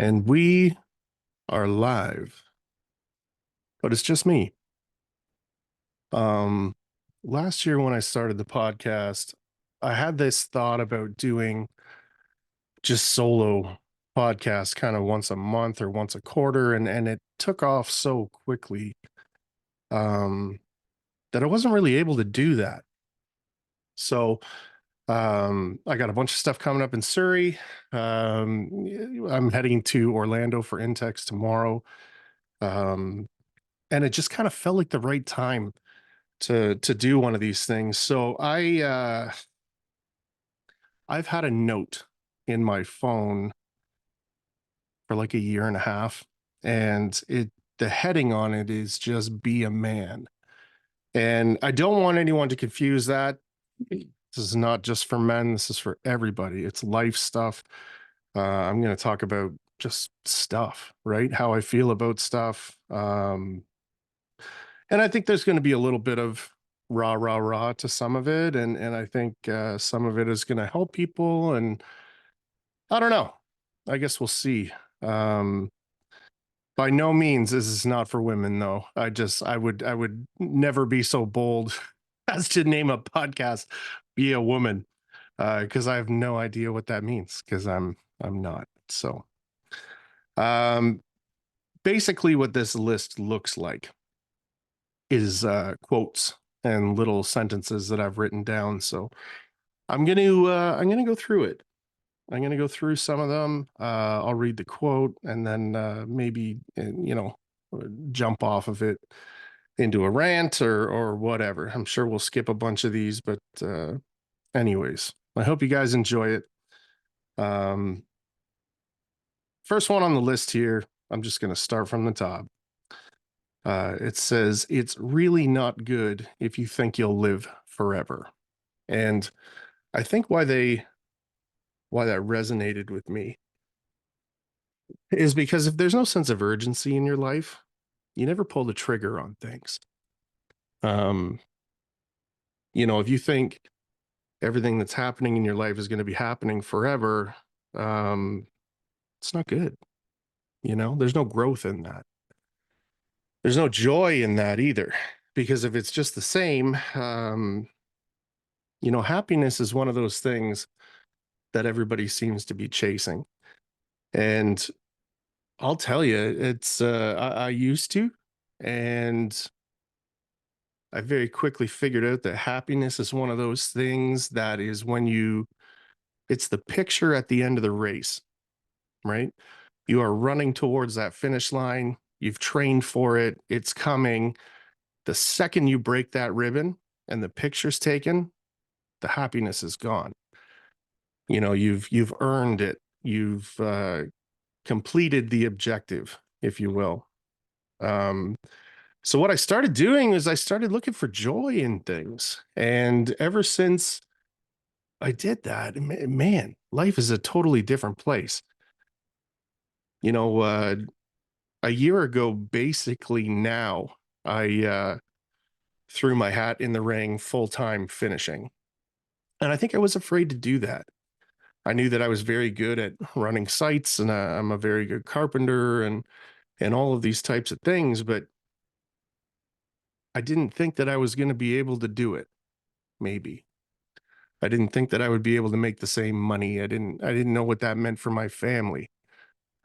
And we are live, but it's just me. Um, Last year when I started the podcast, I had this thought about doing just solo podcasts kind of once a month or once a quarter, and it took off so quickly um that I wasn't really able to do that. So I got a bunch of stuff coming up in Surrey. I'm heading to Orlando for Intex tomorrow. Um, and it just kind of felt like the right time to do one of these things. So I've had a note in my phone for like a year and a half, and it the heading on it is just be a man. And I don't want anyone to confuse that. This is not just for men, this is for everybody. It's life stuff. I'm going to talk about just stuff, right? How I feel about stuff. And I think there's going to be a little bit of rah rah rah to some of it, and I think some of it is going to help people. And I don't know. I guess we'll see. Um, by no means this is not for women, though. I would never be so bold as to name a podcast "Be a Woman" because I have no idea what that means because I'm not. So um, basically, what this list looks like is quotes and little sentences that I've written down. So I'm gonna go through it. I'm gonna go through some of them. I'll read the quote and then maybe jump off of it into a rant or whatever. I'm sure we'll skip a bunch of these, but anyways, I hope you guys enjoy it. Um, First one on the list here. I'm just gonna start from the top. It says it's really not good if you think you'll live forever. And I think why that resonated with me is because if there's no sense of urgency in your life, you never pull the trigger on things. Um, if you think everything that's happening in your life is going to be happening forever, um, it's not good. There's no growth in that. There's no joy in that either, because if it's just the same, happiness is one of those things that everybody seems to be chasing. And I'll tell you, I used to, and I very quickly figured out that happiness is one of those things that is it's the picture at the end of the race, right? You are running towards that finish line. You've trained for it. It's coming. The second you break that ribbon and the picture's taken, the happiness is gone. You've earned it. You've completed the objective, if you will. Um, so what I started doing is I started looking for joy in things, and ever since I did that, man, life is a totally different place. You know, a year ago, basically now, I threw my hat in the ring full time finishing. And I think I was afraid to do that. I knew that I was very good at running sites and I'm a very good carpenter and all of these types of things, but I didn't think that I was going to be able to do it. Maybe. I didn't think that I would be able to make the same money. I didn't know what that meant for my family.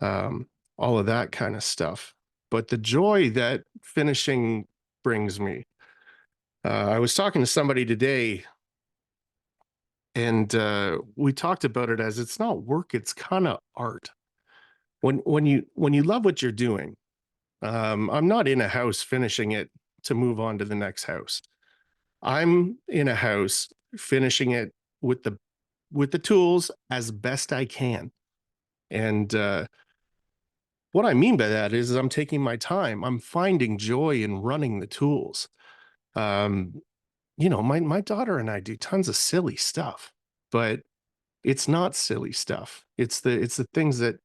Um, all of that kind of stuff. But the joy that finishing brings me. I was talking to somebody today, and we talked about it as it's not work; it's kind of art. When you love what you're doing, I'm not in a house finishing it to move on to the next house. I'm in a house finishing it with the tools as best I can. And what I mean by that is I'm taking my time. I'm finding joy in running the tools. Um, my daughter and I do tons of silly stuff, but it's not silly stuff. It's the things that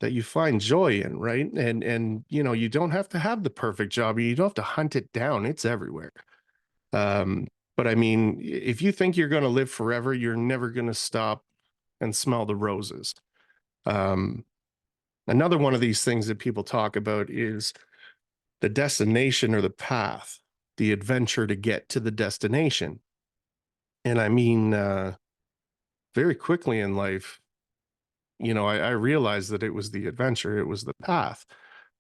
you find joy in, right? And you don't have to have the perfect job. You don't have to hunt it down. It's everywhere. Um, but I mean, if you think you're going to live forever, you're never going to stop and smell the roses. Um, Another one of these things that people talk about is the destination or the path, the adventure to get to the destination. And I mean, very quickly in life, I realized that it was the adventure, it was the path.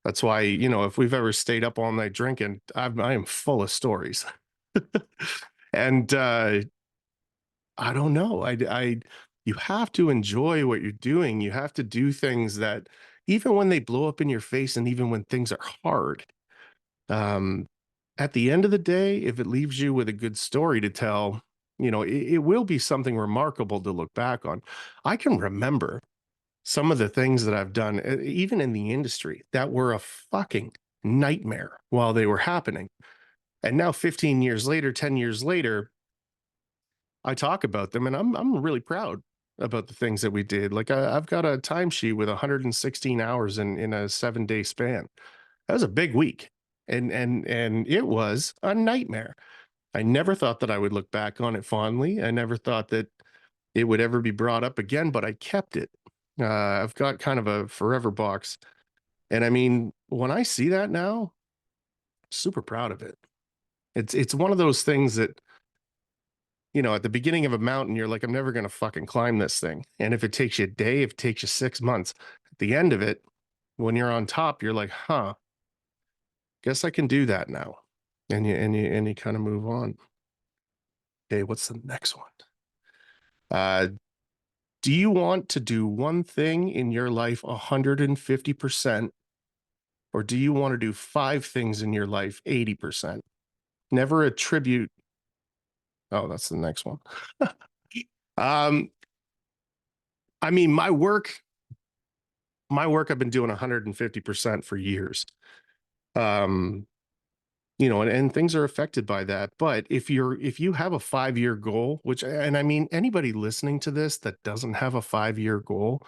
That's why, if we've ever stayed up all night drinking, I am full of stories. And I don't know. You have to enjoy what you're doing. You have to do things that, even when they blow up in your face, and even when things are hard, um, at the end of the day, if it leaves you with a good story to tell, it will be something remarkable to look back on. I can remember some of the things that I've done, even in the industry, that were a fucking nightmare while they were happening. And now, 15 years later, 10 years later, I talk about them, and I'm really proud about the things that we did. Like, I've got a timesheet with 116 hours in a 7-day span. That was a big week, and it was a nightmare. I never thought that I would look back on it fondly. I never thought that it would ever be brought up again, but I kept it. I've got kind of a forever box, and I mean, when I see that now, super proud of it. It's one of those things that, at the beginning of a mountain, you're like, I'm never going to fucking climb this thing. And if it takes you a day, if it takes you 6 months, at the end of it, when you're on top, you're like, huh, guess I can do that now. And you kind of move on. Okay, what's the next one? Uh, do you want to do one thing in your life 150%, or do you want to do 5 things in your life 80%? Never attribute. Oh, that's the next one. um, I mean, my work I've been doing 150% for years. Um, and things are affected by that. But if you have a 5-year goal, which, and I mean, anybody listening to this that doesn't have a 5-year goal,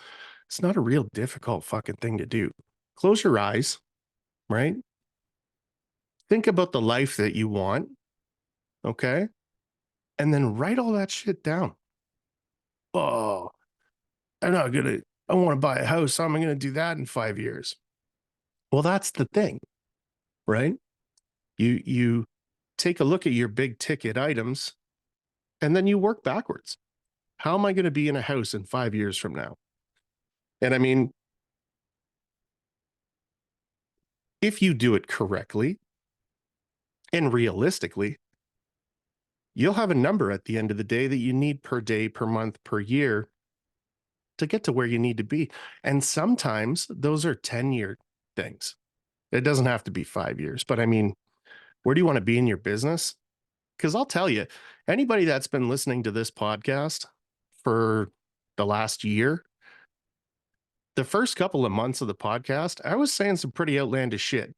it's not a real difficult fucking thing to do. Close your eyes, right? Think about the life that you want, okay? And then write all that shit down. Oh, I'm not gonna, I want to buy a house. So I'm gonna do that in 5 years. Well, that's the thing, right? You take a look at your big ticket items, and then you work backwards. How am I going to be in a house in 5 years from now? And I mean, if you do it correctly and realistically, you'll have a number at the end of the day that you need per day, per month, per year to get to where you need to be. And sometimes those are 10-year things. It doesn't have to be 5 years, but I mean, where do you want to be in your business? Because I'll tell you, anybody that's been listening to this podcast for the last year, the first couple of months of the podcast, I was saying some pretty outlandish shit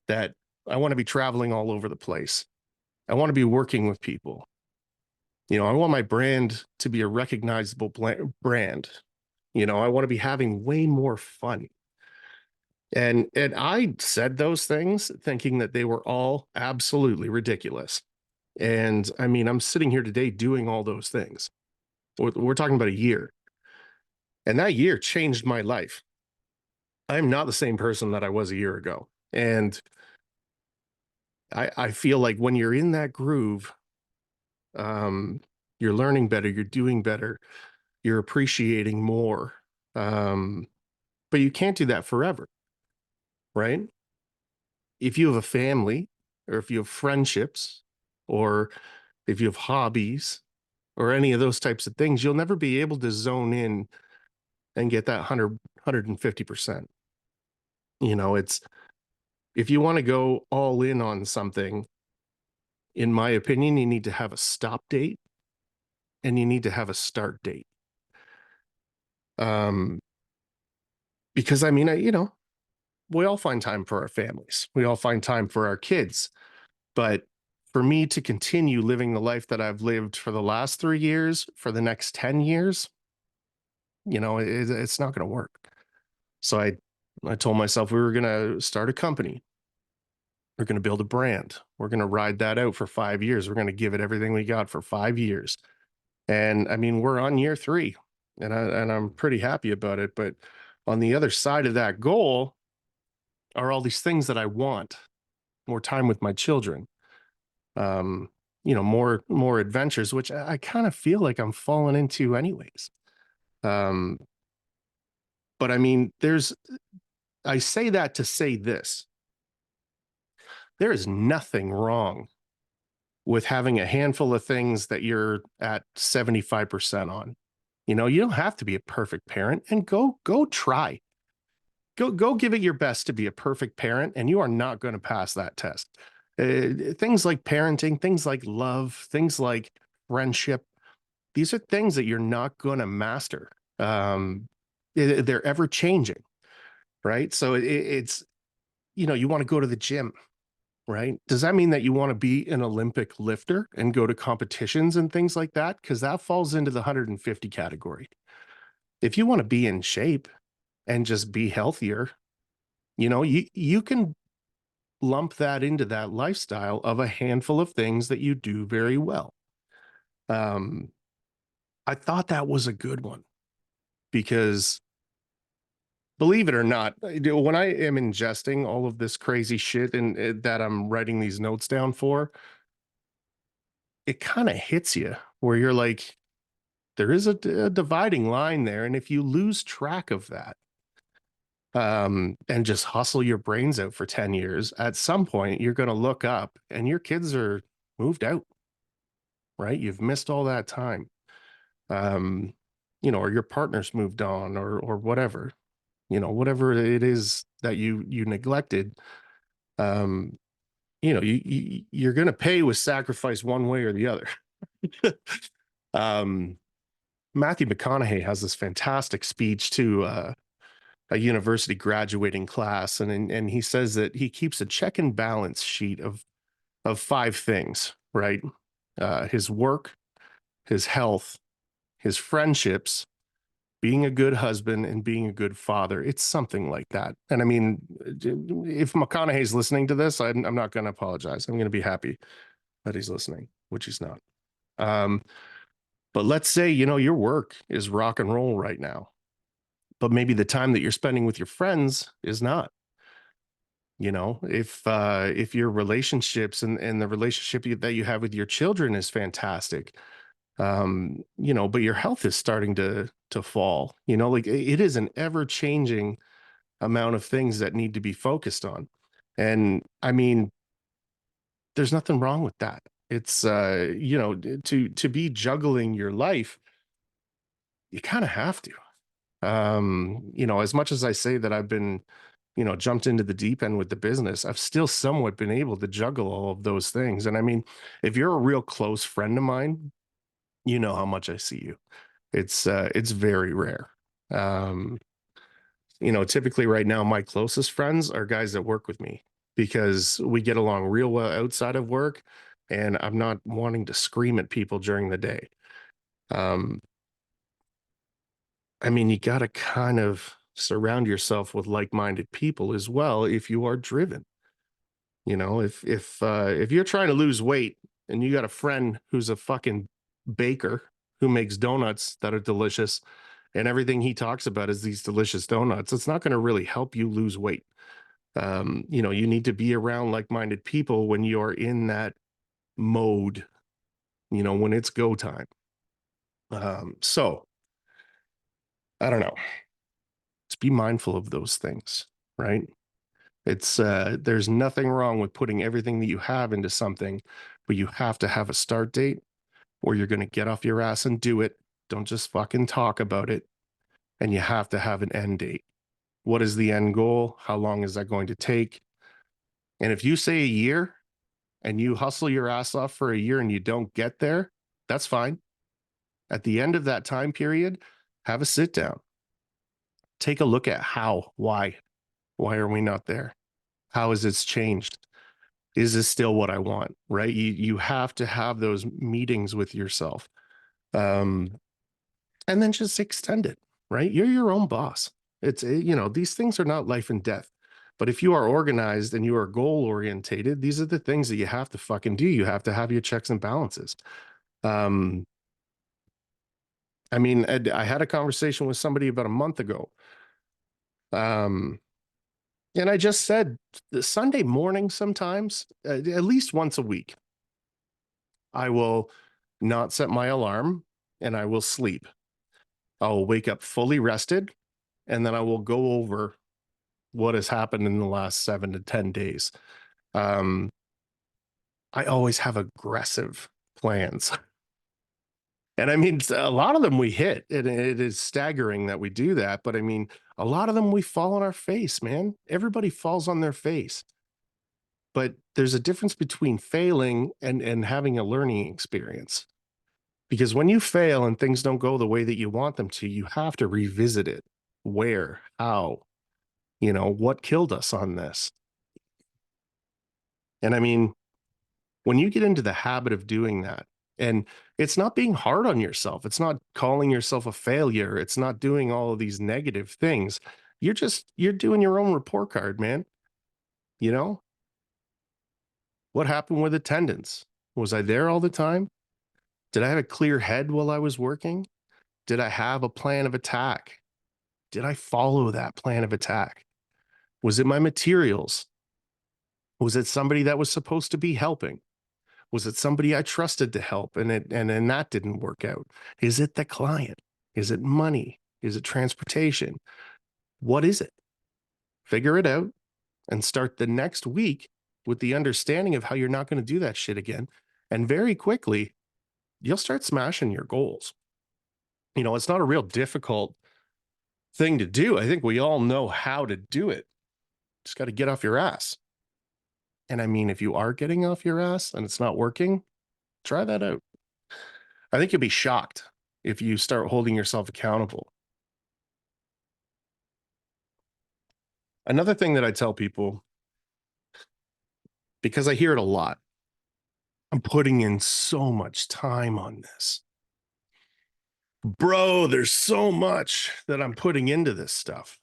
that I want to be traveling all over the place. I want to be working with people. I want my brand to be a recognizable brand. I want to be having way more fun. And I said those things thinking that they were all absolutely ridiculous. And I mean, I'm sitting here today doing all those things. We're talking about a year. And that year changed my life. I'm not the same person that I was a year ago. And I feel like when you're in that groove, you're learning better, you're doing better, you're appreciating more. Um, but you can't do that forever, right? If you have a family, or if you have friendships, or if you have hobbies, or any of those types of things, you'll never be able to zone in and get that 150%. It's, if you want to go all in on something, in my opinion, you need to have a stop date and you need to have a start date. Um, because I mean, we all find time for our families. We all find time for our kids. But for me to continue living the life that I've lived for the last 3 years, for the next 10 years, it's not going to work. So I told myself we were going to start a company. We're going to build a brand. We're going to ride that out for 5 years. We're going to give it everything we got for 5 years. And I mean, we're on year 3, and I'm pretty happy about it. But On the other side of that goal are all these things that I want: more time with my children, um, more adventures, which I kind of feel like I'm falling into anyways. Um, but I mean, I say that to say this: there is nothing wrong with having a handful of things that you're at 75% on. You don't have to be a perfect parent, and go try. Go give it your best to be a perfect parent, and you are not going to pass that test. Things like parenting, things like love, things like friendship, these are things that you're not going to master. Um, they're ever changing, right? So it's, you want to go to the gym, right? Does that mean that you want to be an Olympic lifter and go to competitions and things like that? Because that falls into the 150 category. If you want to be in shape and just be healthier, you can lump that into that lifestyle of a handful of things that you do very well. Um, I thought that was a good one because, believe it or not, when I am ingesting all of this crazy shit and that I'm writing these notes down for, it kind of hits you where you're like, there is a dividing line there. And if you lose track of that, and just hustle your brains out for 10 years, at some point you're going to look up and your kids are moved out, right? You've missed all that time. Um, or your partner's moved on, or whatever, whatever it is that you neglected. Um, you're going to pay with sacrifice one way or the other. um, Matthew McConaughey has this fantastic speech to a university graduating class, and he says that he keeps a check and balance sheet of five things, right? His work, his health, his friendships, being a good husband, and being a good father. It's something like that. And I mean, if McConaughey's listening to this, I'm not going to apologize. I'm going to be happy that he's listening, which he's not. Um, but let's say, your work is rock and roll right now, but maybe the time that you're spending with your friends is not. If your relationships and the relationship that you have with your children is fantastic, but your health is starting to fall, like it is an ever changing amount of things that need to be focused on. And I mean, there's nothing wrong with that. It's to be juggling your life, you kind of have to. As much as I say that I've been, jumped into the deep end with the business, I've still somewhat been able to juggle all of those things. And I mean, if you're a real close friend of mine, you know how much I see you. It's very rare. Um, Typically right now, my closest friends are guys that work with me because we get along real well outside of work, and I'm not wanting to scream at people during the day. Um, I mean, you got to kind of surround yourself with like-minded people as well if you are driven. If you're trying to lose weight and you got a friend who's a fucking baker who makes donuts that are delicious, and everything he talks about is these delicious donuts, it's not going to really help you lose weight. You need to be around like-minded people when you're in that mode, when it's go time. So I don't know. Just be mindful of those things, right? There's nothing wrong with putting everything that you have into something, but you have to have a start date or you're going to get off your ass and do it. Don't just fucking talk about it. And you have to have an end date. What is the end goal? How long is that going to take? And if you say a year and you hustle your ass off for a year and you don't get there, that's fine. At the end of that time period, have a sit down. Take a look at how, why. Why are we not there? How has it changed? Is this still what I want? Right? You have to have those meetings with yourself. Um, and then just extend it, right? You're your own boss. These things are not life and death. But if you are organized and you are goal orientated, these are the things that you have to fucking do. You have to have your checks and balances. Um, I mean, I had a conversation with somebody about a month ago Um, and I just said the Sunday morning sometimes, at least once a week, I will not set my alarm and I will sleep. I'll wake up fully rested and then I will go over what has happened in the last 7 to 10 days. Um, I always have aggressive plans. And I mean, a lot of them we hit. It is staggering that we do that. But I mean, a lot of them we fall on our face, man. Everybody falls on their face. But there's a difference between failing and having a learning experience. Because when you fail and things don't go the way that you want them to, you have to revisit it. Where, how, what killed us on this? And I mean, when you get into the habit of doing that, and it's not being hard on yourself, it's not calling yourself a failure, it's not doing all of these negative things. You're doing your own report card, man. You know, what happened with attendance? Was I there all the time? Did I have a clear head while I was working? Did I have a plan of attack? Did I follow that plan of attack? Was it my materials? Was it somebody that was supposed to be helping? Was it somebody I trusted to help and then that didn't work out? Is it the client? Is it money? Is it transportation? What is it? Figure it out and start the next week with the understanding of how you're not going to do that shit again. And very quickly, you'll start smashing your goals. It's not a real difficult thing to do. I think we all know how to do it. Just got to get off your ass. And I mean, if you are getting off your ass and it's not working, try that out. I think you'll be shocked if you start holding yourself accountable. Another thing that I tell people, because I hear it a lot, I'm putting in so much time on this. Bro, there's so much that I'm putting into this stuff.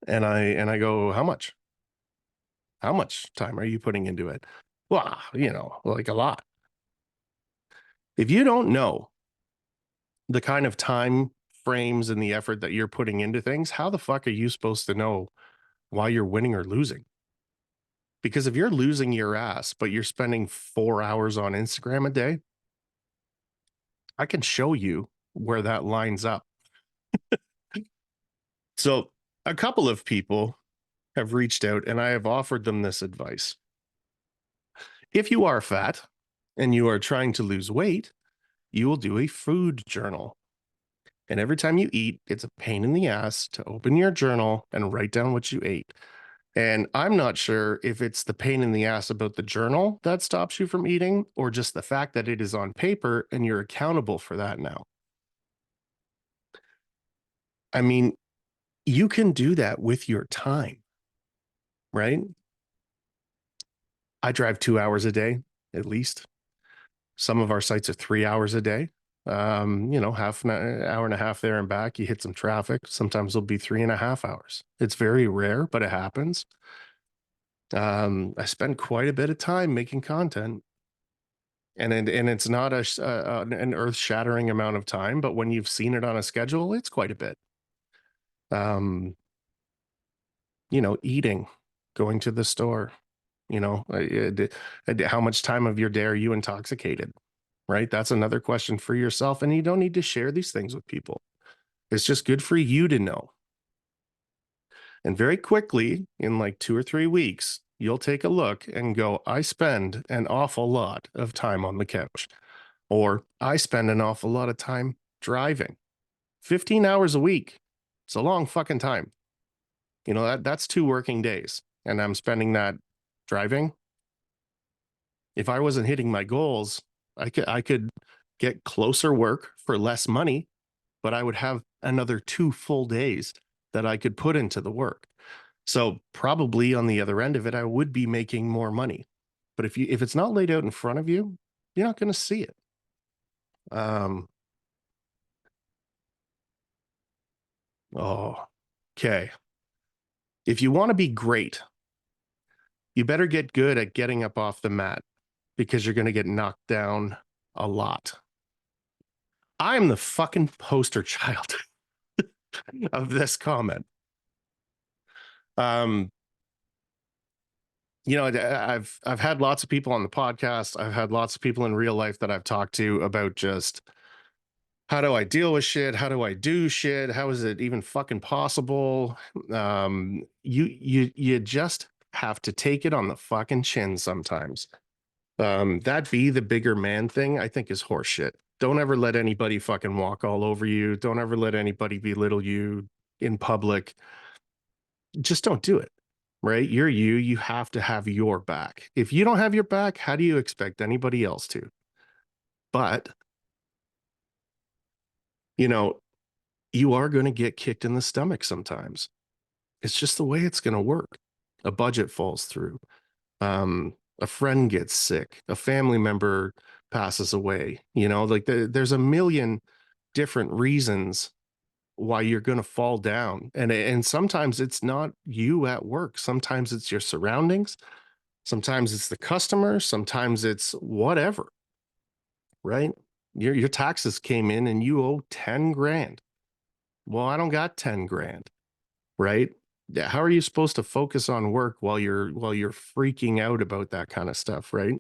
And I go, how much? How much time are you putting into it? Well, like a lot. If you don't know the kind of time frames and the effort that you're putting into things, how the fuck are you supposed to know why you're winning or losing? Because if you're losing your ass, but you're spending 4 hours on Instagram a day, I can show you where that lines up. So a couple of people have reached out and I have offered them this advice. If you are fat and you are trying to lose weight, you will do a food journal. And every time you eat, it's a pain in the ass to open your journal and write down what you ate. And I'm not sure if it's the pain in the ass about the journal that stops you from eating or just the fact that it is on paper and you're accountable for that now. I mean, you can do that with your time, right? I drive 2 hours a day, at least. Some of our sites are 3 hours a day. Half an hour and a half there and back. You hit some traffic. Sometimes it'll be 3.5 hours. It's very rare, but it happens. I spend quite a bit of time making content, and it's not an earth-shattering amount of time, but when you've seen it on a schedule, it's quite a bit. Um, Eating, going to the store, how much time of your day are you intoxicated? Right? That's another question for yourself. And you don't need to share these things with people. It's just good for you to know. And very quickly, in like 2 or 3 weeks, you'll take a look and go, I spend an awful lot of time on the couch, or I spend an awful lot of time driving. 15 hours a week. It's a long fucking time. That's 2 working days. And I'm spending that driving. If I wasn't hitting my goals, I could get closer work for less money, but I would have another 2 full days that I could put into the work. So probably on the other end of it, I would be making more money. But if it's not laid out in front of you, you're not going to see it. Um, oh, okay. If you want to be great, you better get good at getting up off the mat because you're going to get knocked down a lot. I'm the fucking poster child of this comment. Um, I've had lots of people on the podcast. I've had lots of people in real life that I've talked to about just how do I deal with shit? How do I do shit? How is it even fucking possible? You just have to take it on the fucking chin sometimes. That be the bigger man thing, I think, is horseshit. Don't ever let anybody fucking walk all over you. Don't ever let anybody belittle you in public. Just don't do it. Right? You're you. You have to have your back. If you don't have your back, how do you expect anybody else to? But, you know, you are going to get kicked in the stomach sometimes. It's just the way it's going to work. A budget falls through. A friend gets sick. A family member passes away. Like there's a million different reasons why you're going to fall down. And sometimes it's not you at work. Sometimes it's your surroundings. Sometimes it's the customer. Sometimes it's whatever, right? Your taxes came in and you owe 10 grand. Well, I don't got 10 grand, right? Yeah, how are you supposed to focus on work while you're freaking out about that kind of stuff, right?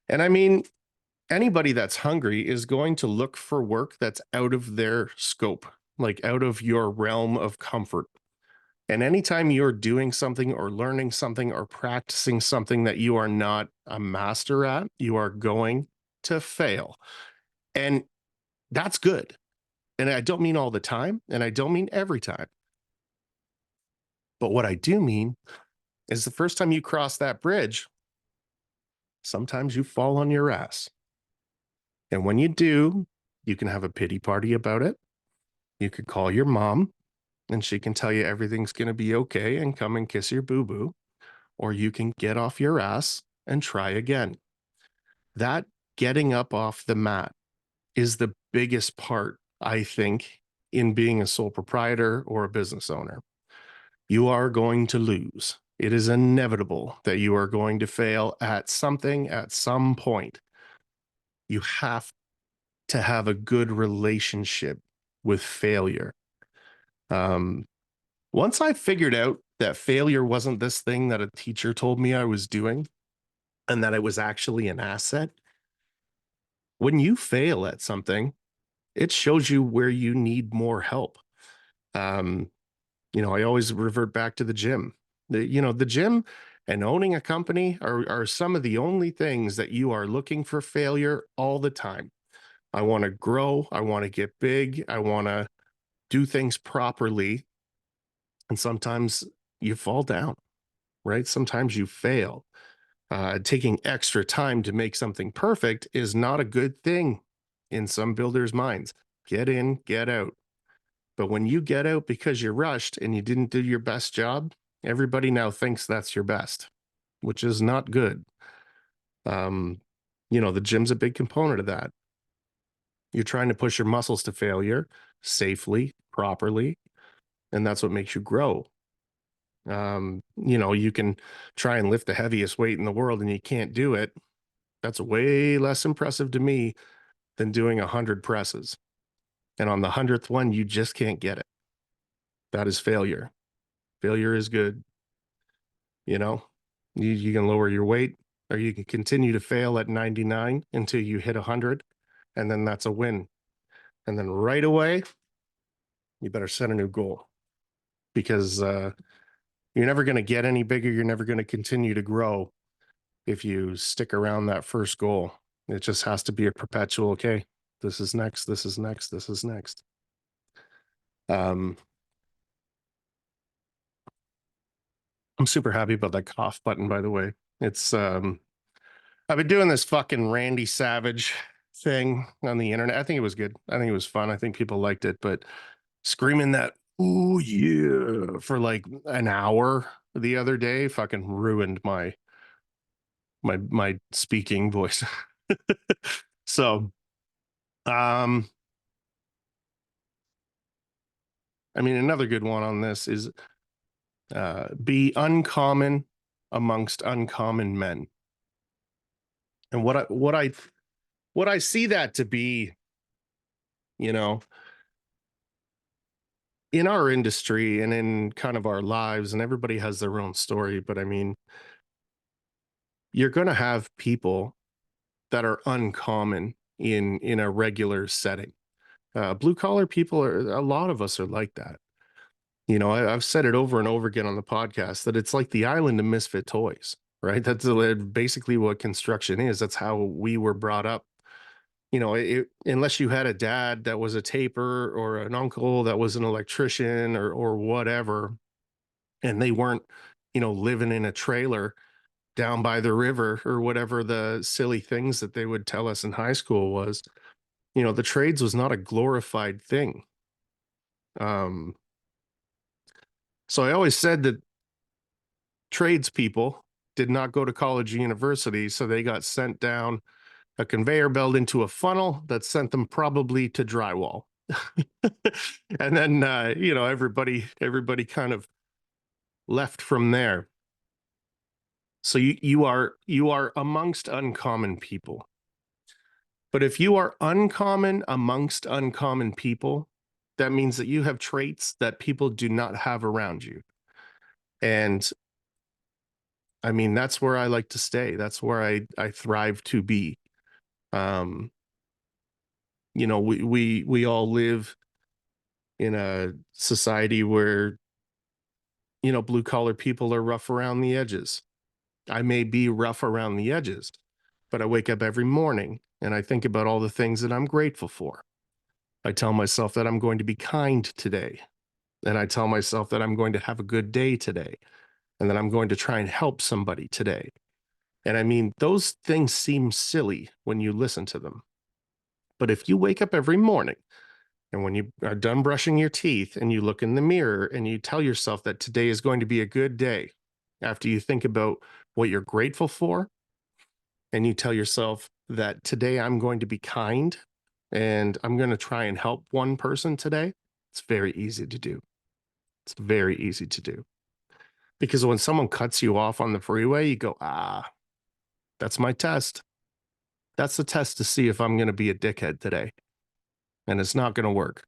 And I mean, anybody that's hungry is going to look for work that's out of their scope, like out of your realm of comfort. And anytime you're doing something or learning something or practicing something that you are not a master at, you are going to fail. And that's good. And I don't mean all the time, and I don't mean every time. But what I do mean is the first time you cross that bridge, sometimes you fall on your ass. And when you do, you can have a pity party about it. You could call your mom and she can tell you everything's going to be okay and come and kiss your boo boo. Or you can get off your ass and try again. That getting up off the mat is the biggest part, I think, in being a sole proprietor or a business owner. You are going to lose. It is inevitable that you are going to fail at something at some point. You have to have a good relationship with failure. Um, Once I figured out that failure wasn't this thing that a teacher told me I was doing and that it was actually an asset, when you fail at something, it shows you where you need more help. Um, I always revert back to the gym. The gym and owning a company are some of the only things that you are looking for failure all the time. I want to grow. I want to get big. I want to do things properly. And sometimes you fall down, right? Sometimes you fail. Taking extra time to make something perfect is not a good thing in some builders' minds. Get in, get out. But when you get out because you're rushed and you didn't do your best job, everybody now thinks that's your best, which is not good. Um, the gym's a big component of that. You're trying to push your muscles to failure safely, properly, and that's what makes you grow. You can try and lift the heaviest weight in the world and you can't do it. That's way less impressive to me than doing 100 presses. And on the 100th one, you just can't get it. That is failure. Failure is good. You know, you can lower your weight or you can continue to fail at 99 until you hit 100. And then that's a win. And then right away, you better set a new goal because you're never going to get any bigger. You're never going to continue to grow if you stick around that first goal. It just has to be a perpetual, okay, this is next, this is next, this is next. I'm super happy about that cough button, by the way. It's I've been doing this fucking Randy Savage thing on the internet. I think it was good. I think it was fun. I think people liked it, but screaming that "oh yeah" for like an hour the other day fucking ruined my speaking voice. So, um I mean, another good one on this is be uncommon amongst uncommon men. And what I see that to be, you know, in our industry and in kind of our lives, and everybody has their own story, but I mean, you're going to have people that are uncommon in a regular setting. Blue collar people are, a lot of us are like that. You know, I've said it over and over again on the podcast that it's like the island of misfit toys, right? That's basically what construction is. That's how we were brought up. You know, unless you had a dad that was a taper or an uncle that was an electrician or whatever, and they weren't, you know, living in a trailer down by the river or whatever the silly things that they would tell us in high school was, you know, the trades was not a glorified thing. Um, so I always said that tradespeople did not go to college or university, so they got sent down a conveyor belt into a funnel that sent them probably to drywall. And then you know, everybody kind of left from there. So you are amongst uncommon people. But if you are uncommon amongst uncommon people, that means that you have traits that people do not have around you. And I mean, that's where I like to stay. That's where I thrive to be. Um, you know, we all live in a society where, you know, blue collar people are rough around the edges. I may be rough around the edges, but I wake up every morning and I think about all the things that I'm grateful for. I tell myself that I'm going to be kind today. And I tell myself that I'm going to have a good day today and that I'm going to try and help somebody today. And I mean, those things seem silly when you listen to them. But if you wake up every morning and when you are done brushing your teeth and you look in the mirror and you tell yourself that today is going to be a good day, after you think about what you're grateful for, and you tell yourself that today I'm going to be kind and I'm going to try and help one person today, it's very easy to do. It's very easy to do. Because when someone cuts you off on the freeway, you go, ah, that's my test. That's the test to see if I'm going to be a dickhead today. And it's not going to work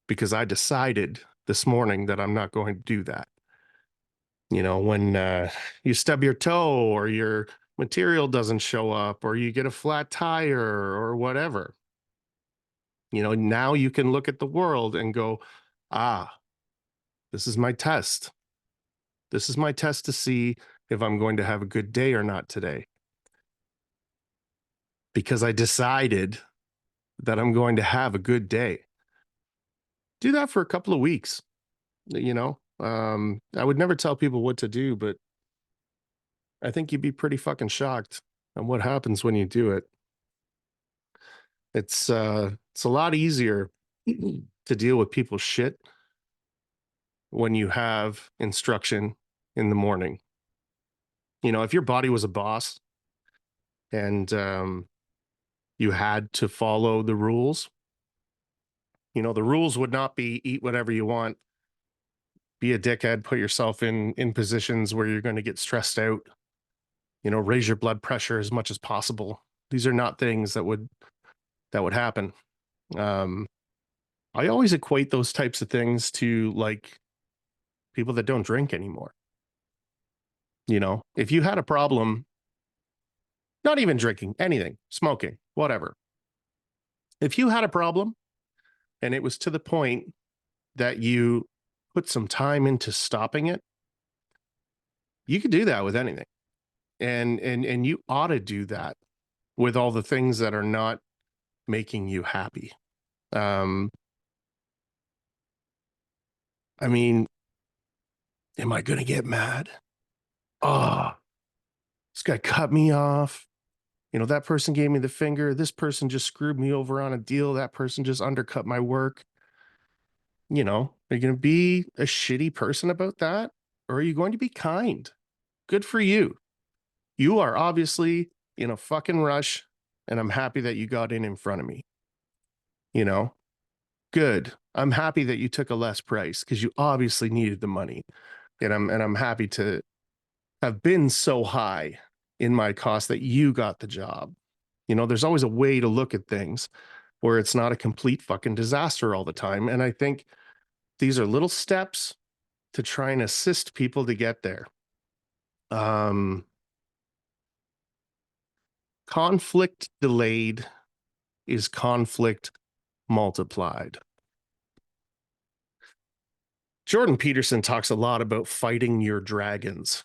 because I decided this morning that I'm not going to do that. You know, when you stub your toe or your material doesn't show up or you get a flat tire or whatever, you know, now you can look at the world and go, ah, this is my test. This is my test to see if I'm going to have a good day or not today. Because I decided that I'm going to have a good day. Do that for a couple of weeks, you know. I would never tell people what to do, but I think you'd be pretty fucking shocked on what happens when you do it. It's a lot easier to deal with people's shit when you have instruction in the morning. You know, if your body was a boss and you had to follow the rules, you know, the rules would not be eat whatever you want, be a dickhead, put yourself in positions where you're going to get stressed out, you know, raise your blood pressure as much as possible. These are not things that would happen. Um, I always equate those types of things to like people that don't drink anymore. You know, if you had a problem, not even drinking, anything, smoking, whatever. If you had a problem and it was to the point that you put some time into stopping it, you could do that with anything. And you ought to do that with all the things that are not making you happy. Um, I mean, am I going to get mad? Oh, this guy cut me off. You know, that person gave me the finger. This person just screwed me over on a deal. That person just undercut my work. You know, are you going to be a shitty person about that? Or are you going to be kind? Good for you. You are obviously in a fucking rush, and I'm happy that you got in front of me. You know, good. I'm happy that you took a less price because you obviously needed the money. And I'm happy to have been so high in my cost that you got the job. You know, there's always a way to look at things where it's not a complete fucking disaster all the time. And I think These are little steps to try and assist people to get there. Conflict delayed is conflict multiplied. Jordan Peterson talks a lot about fighting your dragons.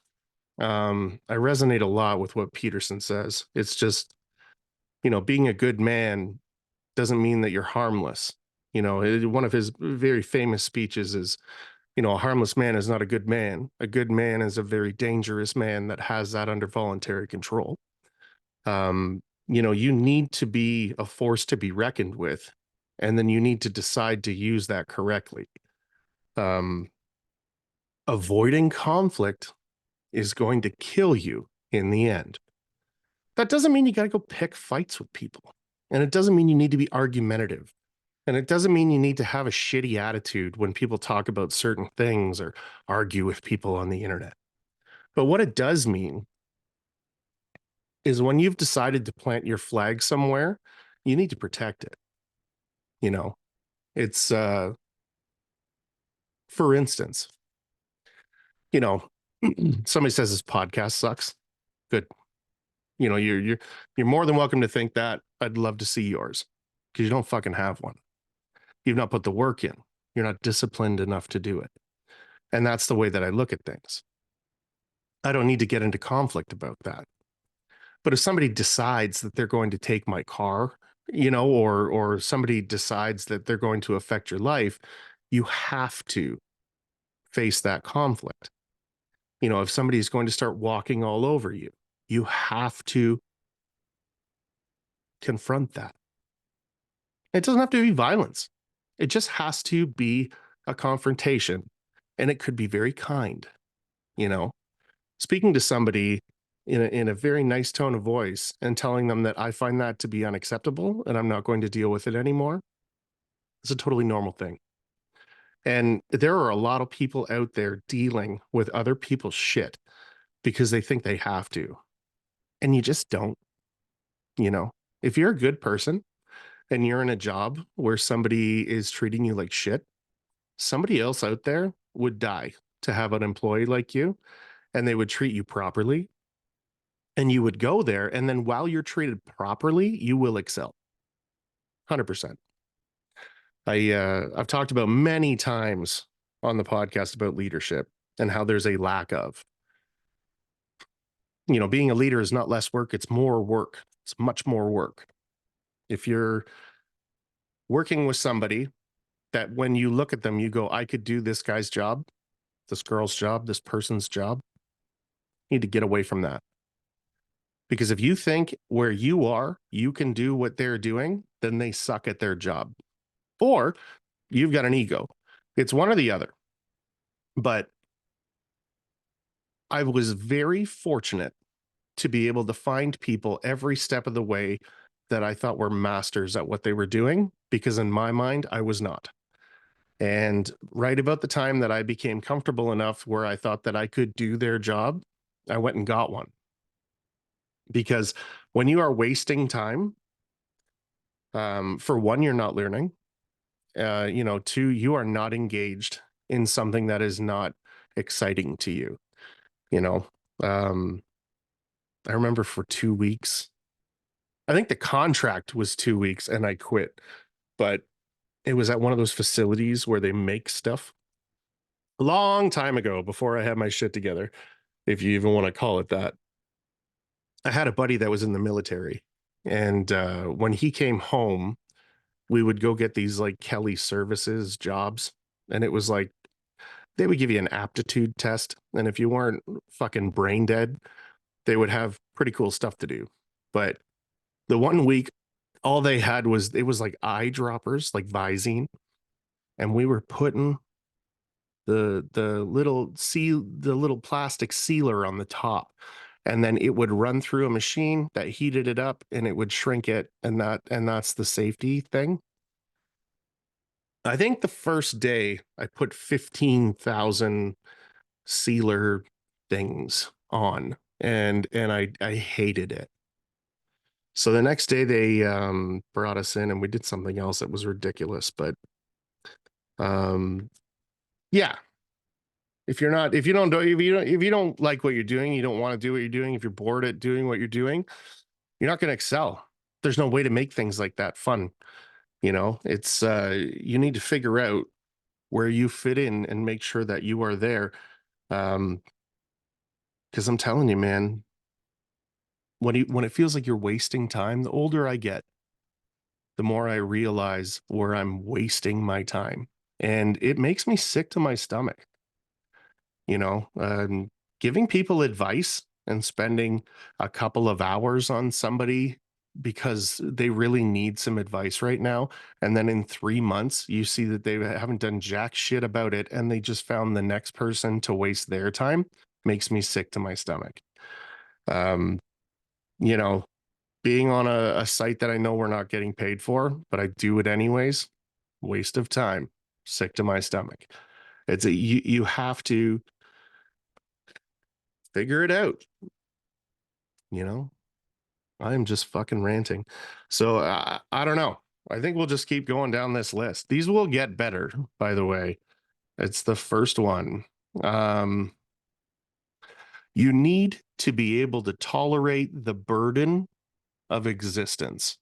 I resonate a lot with what Peterson says. It's just, being a good man doesn't mean that you're harmless. One of his very famous speeches is, a harmless man is not a good man. A good man is a very dangerous man that has that under voluntary control. You need to be a force to be reckoned with, and then you need to decide to use that correctly. Um, Avoiding conflict is going to kill you in the end. That doesn't mean you got to go pick fights with people. And it doesn't mean you need to be argumentative. And it doesn't mean you need to have a shitty attitude when people talk about certain things or argue with people on the internet. But what it does mean is when you've decided to plant your flag somewhere, you need to protect it. You know, it's for instance, you know, somebody says this podcast sucks. Good. You're more than welcome to think that. I'd love to see yours because you don't fucking have one. You've not put the work in. You're not disciplined enough to do it. And that's the way that I look at things. I don't need to get into conflict about that. But if somebody decides that they're going to take my car, or somebody decides that they're going to affect your life, you have to face that conflict. If somebody's going to start walking all over you, you have to confront that. It doesn't have to be violence. It just has to be a confrontation. And it could be very kind, speaking to somebody in a very nice tone of voice and telling them that I find that to be unacceptable and I'm not going to deal with it anymore. It's a totally normal thing. And there are a lot of people out there dealing with other people's shit because they think they have to. And you just don't, you know. If you're a good person and you're in a job where somebody is treating you like shit, somebody else out there would die to have an employee like you, and they would treat you properly. And you would go there, and then while you're treated properly, you will excel. 100%. I've talked about many times on the podcast about leadership and how there's a lack of. Being a leader is not less work, it's more work. It's much more work. If you're working with somebody that when you look at them, you go, I could do this guy's job, this girl's job, this person's job, you need to get away from that. Because if you think where you are, you can do what they're doing, then they suck at their job. Or you've got an ego. It's one or the other. But I was very fortunate to be able to find people every step of the way that I thought were masters at what they were doing, because in my mind, I was not. And right about the time that I became comfortable enough where I thought that I could do their job, I went and got one. Because when you are wasting time, for one, you're not learning. Two, you are not engaged in something that is not exciting to you. I remember for 2 weeks, I think the contract was 2 weeks and I quit, but it was at one of those facilities where they make stuff a long time ago before I had my shit together, if you even want to call it that. I had a buddy that was in the military, and when he came home, we would go get these like Kelly services jobs, and it was like they would give you an aptitude test, and if you weren't fucking brain dead, they would have pretty cool stuff to do. But the 1 week, all they had was, it was like eyedroppers, like Visine, and we were putting the little plastic sealer on the top, and then it would run through a machine that heated it up and it would shrink it, and that's the safety thing. I think the first day I put 15,000 sealer things on, and I hated it. So the next day they brought us in and we did something else that was ridiculous, but Yeah. If you don't like what you're doing, you don't want to do what you're doing, if you're bored at doing what you're doing, you're not going to excel. There's no way to make things like that fun. It's you need to figure out where you fit in and make sure that you are there. Um, because I'm telling you, man, when it feels like you're wasting time, the older I get, the more I realize where I'm wasting my time. And it makes me sick to my stomach, you know, giving people advice and spending a couple of hours on somebody because they really need some advice right now. And then in 3 months, you see that they haven't done jack shit about it and they just found the next person to waste their time makes me sick to my stomach. Um, you know, being on a site that I know we're not getting paid for, but I do it anyways, waste of time, sick to my stomach. You have to figure it out, you know? I'm just fucking ranting. So I don't know. I think we'll just keep going down this list. These will get better, by the way. It's the first one. Um, you need to be able to tolerate the burden of existence.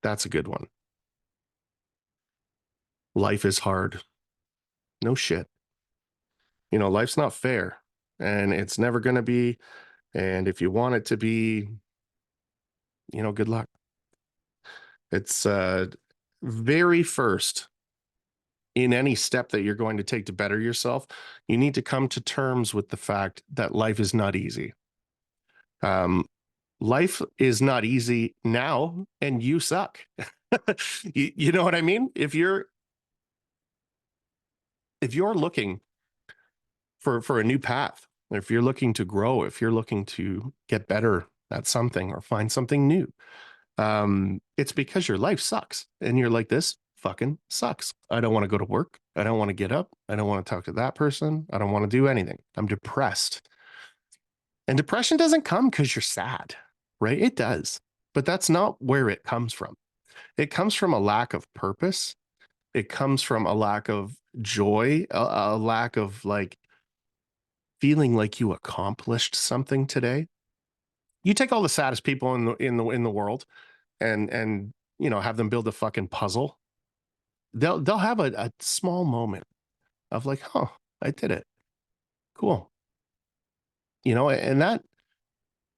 That's a good one. Life is hard. No shit. Life's not fair and it's never going to be. And if you want it to be, good luck. It's very first in any step that you're going to take to better yourself, you need to come to terms with the fact that life is not easy. Um, Life is not easy now, and you suck. You know what I mean? If you're looking for a new path, if you're looking to grow, if you're looking to get better at something or find something new, it's because your life sucks and you're like, this fucking sucks. I don't want to go to work. I don't want to get up. I don't want to talk to that person. I don't want to do anything. I'm depressed. And depression doesn't come because you're sad, right? It does. But that's not where it comes from. It comes from a lack of purpose. It comes from a lack of joy, a lack of like feeling like you accomplished something today. You take all the saddest people in the world and have them build a fucking puzzle. They'll have a small moment of like, oh, I did it. Cool. And that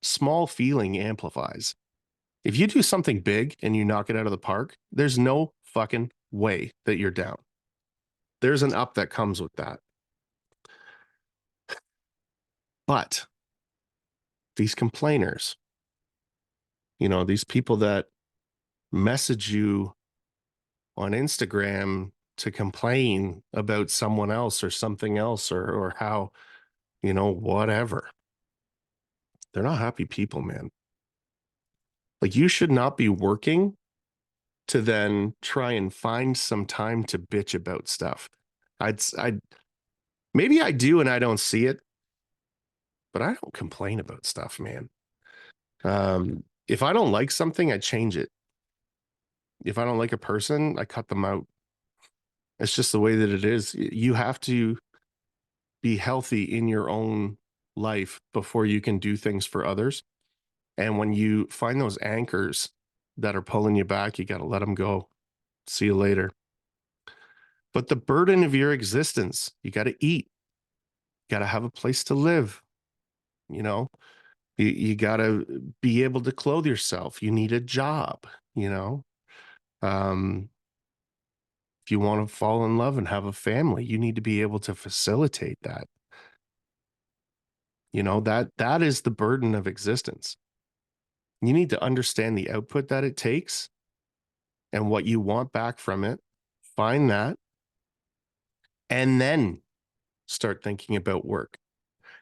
small feeling amplifies. If you do something big and you knock it out of the park, there's no fucking way that you're down. There's an up that comes with that. But these complainers, these people that message you on Instagram to complain about someone else or something else or how, whatever. They're not happy people, man. Like you should not be working to then try and find some time to bitch about stuff. I maybe I do and I don't see it, but I don't complain about stuff, man. If I don't like something, I change it. If I don't like a person, I cut them out. It's just the way that it is. You have to be healthy in your own life before you can do things for others. And when you find those anchors that are pulling you back, you got to let them go. See you later. But the burden of your existence, you got to eat, you got to have a place to live. You know, you got to be able to clothe yourself. You need a job, you know. Um, if you want to fall in love and have a family, you need to be able to facilitate that. That is the burden of existence. You need to understand the output that it takes and what you want back from it. Find that and then start thinking about work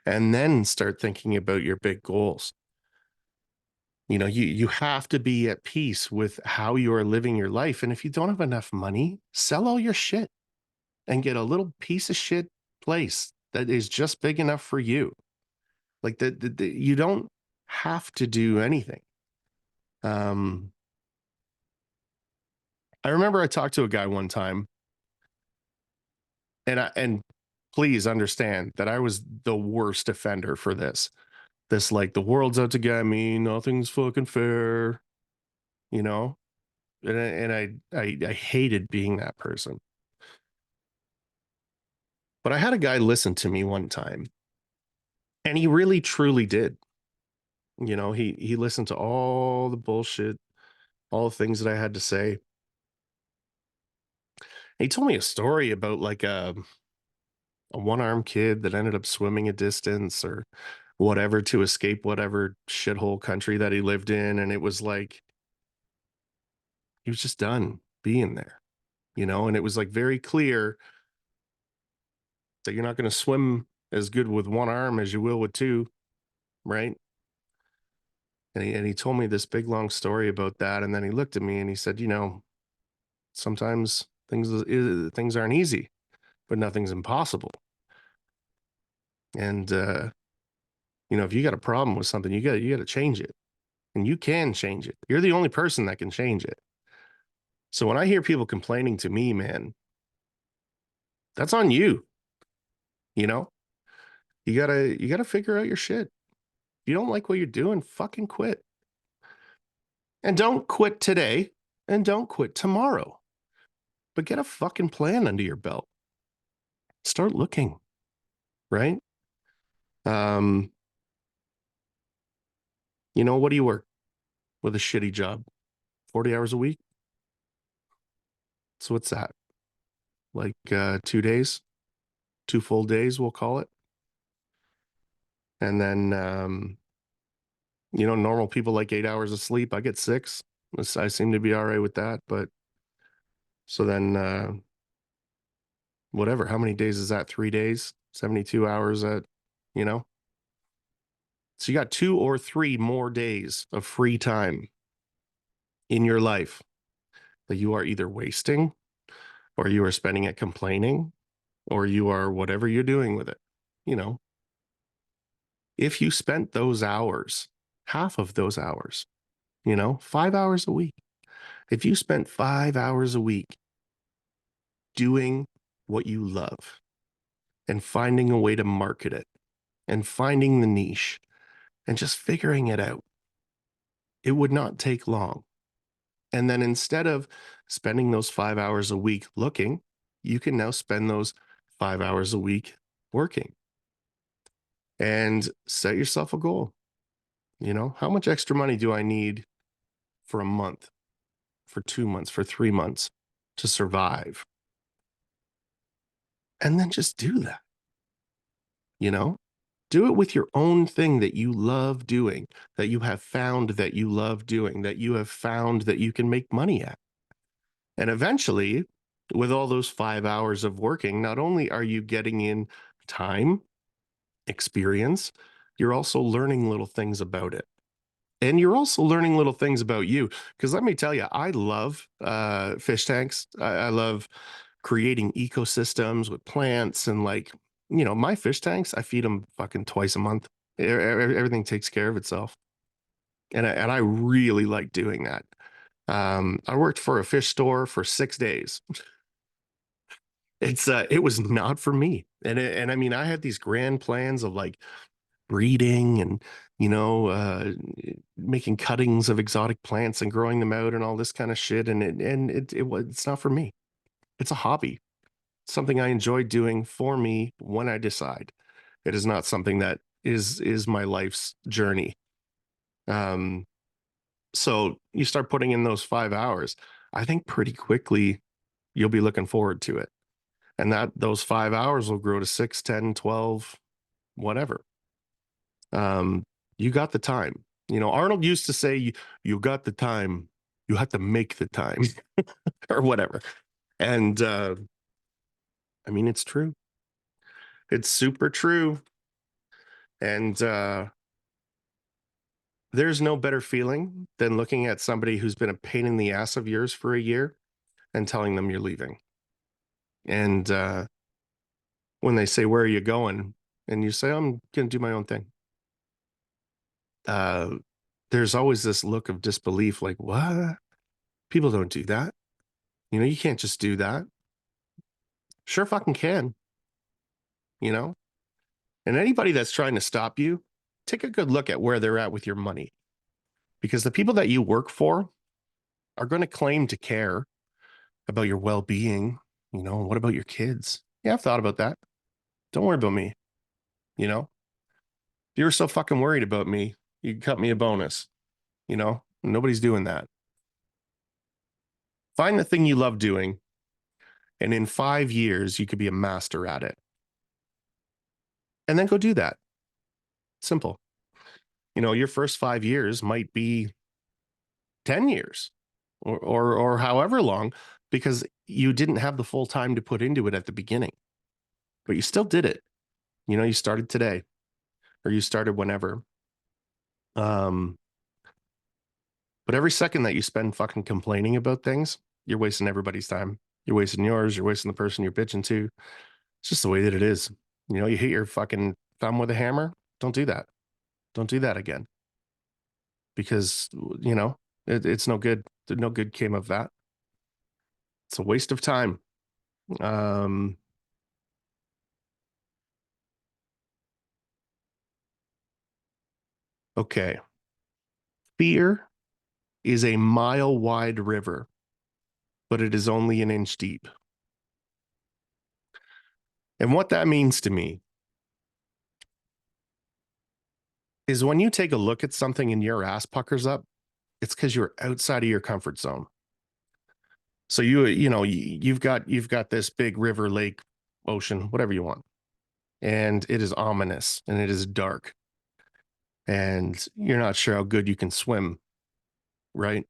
and then start thinking about your big goals. You have to be at peace with how you are living your life. And if you don't have enough money, sell all your shit and get a little piece of shit place that is just big enough for you. Like you don't have to do anything. I remember I talked to a guy one time And please understand that I was the worst offender for this. This like the world's out to get me, nothing's fucking fair, you know? And I hated being that person. But I had a guy listen to me one time, and he really truly did. He listened to all the bullshit, all the things that I had to say. He told me a story about like a one-armed kid that ended up swimming a distance or whatever to escape whatever shithole country that he lived in. And it was like he was just done being there, and it was like very clear that you're not going to swim as good with one arm as you will with two, right? And he told me this big long story about that. And then he looked at me and he said, sometimes things aren't easy, but nothing's impossible. And if you got a problem with something, you got to change it. And you can change it. You're the only person that can change it. So when I hear people complaining to me, man, that's on you. You know, you gotta figure out your shit. If you don't like what you're doing, fucking quit. And don't quit today and don't quit tomorrow. But get a fucking plan under your belt. Start looking, right? Um, what do you work with a shitty job? 40 hours a week? So what's that? Like 2 days, 2 full days, we'll call it. And then normal people like 8 hours of sleep. I get six. I seem to be all right with that. But so then whatever, how many days is that? 3 days, 72 hours at, you know? So you got 2 or 3 more days of free time in your life that you are either wasting or you are spending it complaining or you are whatever you're doing with it. You know, if you spent those hours, half of those hours, 5 hours a week, if you spent 5 hours a week doing what you love and finding a way to market it and finding the niche and just figuring it out, it would not take long. And then instead of spending those 5 hours a week looking, you can now spend those 5 hours a week working and set yourself a goal. How much extra money do I need for a month, for 2 months, for 3 months to survive? And then just do that, you know? Do it with your own thing that you love doing, that you have found that you love doing, that you have found that you can make money at. And eventually, with all those 5 hours of working, not only are you getting in time, experience, you're also learning little things about it. And you're also learning little things about you. Because let me tell you, I love fish tanks. I love creating ecosystems with plants and my fish tanks, I feed them fucking twice a month. Everything takes care of itself. And I really like doing that. I worked for a fish store for 6 days. It was not for me. And I mean, I had these grand plans of like breeding and making cuttings of exotic plants and growing them out and all this kind of shit. It's not for me. It's a hobby. Something I enjoy doing for me when I decide. It is not something that is my life's journey. Um, so you start putting in those 5 hours. I think pretty quickly you'll be looking forward to it. And that those 5 hours will grow to 6, 10, 12, whatever. You got the time. Arnold used to say, you got the time, you have to make the time or whatever. And I mean, it's true. It's super true. And there's no better feeling than looking at somebody who's been a pain in the ass of yours for a year and telling them you're leaving. And when they say, where are you going? And you say, I'm going to do my own thing. Uh, there's always this look of disbelief, like, what? People don't do that. You can't just do that. Sure fucking can, you know? And anybody that's trying to stop you, take a good look at where they're at with your money. Because the people that you work for are going to claim to care about your well-being. What about your kids? Yeah, I've thought about that. Don't worry about me. If you were so fucking worried about me, you could cut me a bonus. Nobody's doing that. Find the thing you love doing, and in 5 years, you could be a master at it. And then go do that. Simple. Your first 5 years might be 10 years or however long, because you didn't have the full time to put into it at the beginning, but you still did it. You started today, or you started whenever. Um, but every second that you spend fucking complaining about things, you're wasting everybody's time. You're wasting yours. You're wasting the person you're bitching to. It's just the way that it is. You hit your fucking thumb with a hammer. Don't do that. Don't do that again, because, it's no good. No good came of that. It's a waste of time. Um, okay. Fear is a mile wide river, but it is only an inch deep. And what that means to me is when you take a look at something and your ass puckers up, it's because you're outside of your comfort zone. So you've got this big river, lake, ocean, whatever you want, and it is ominous and it is dark, and you're not sure how good you can swim, right?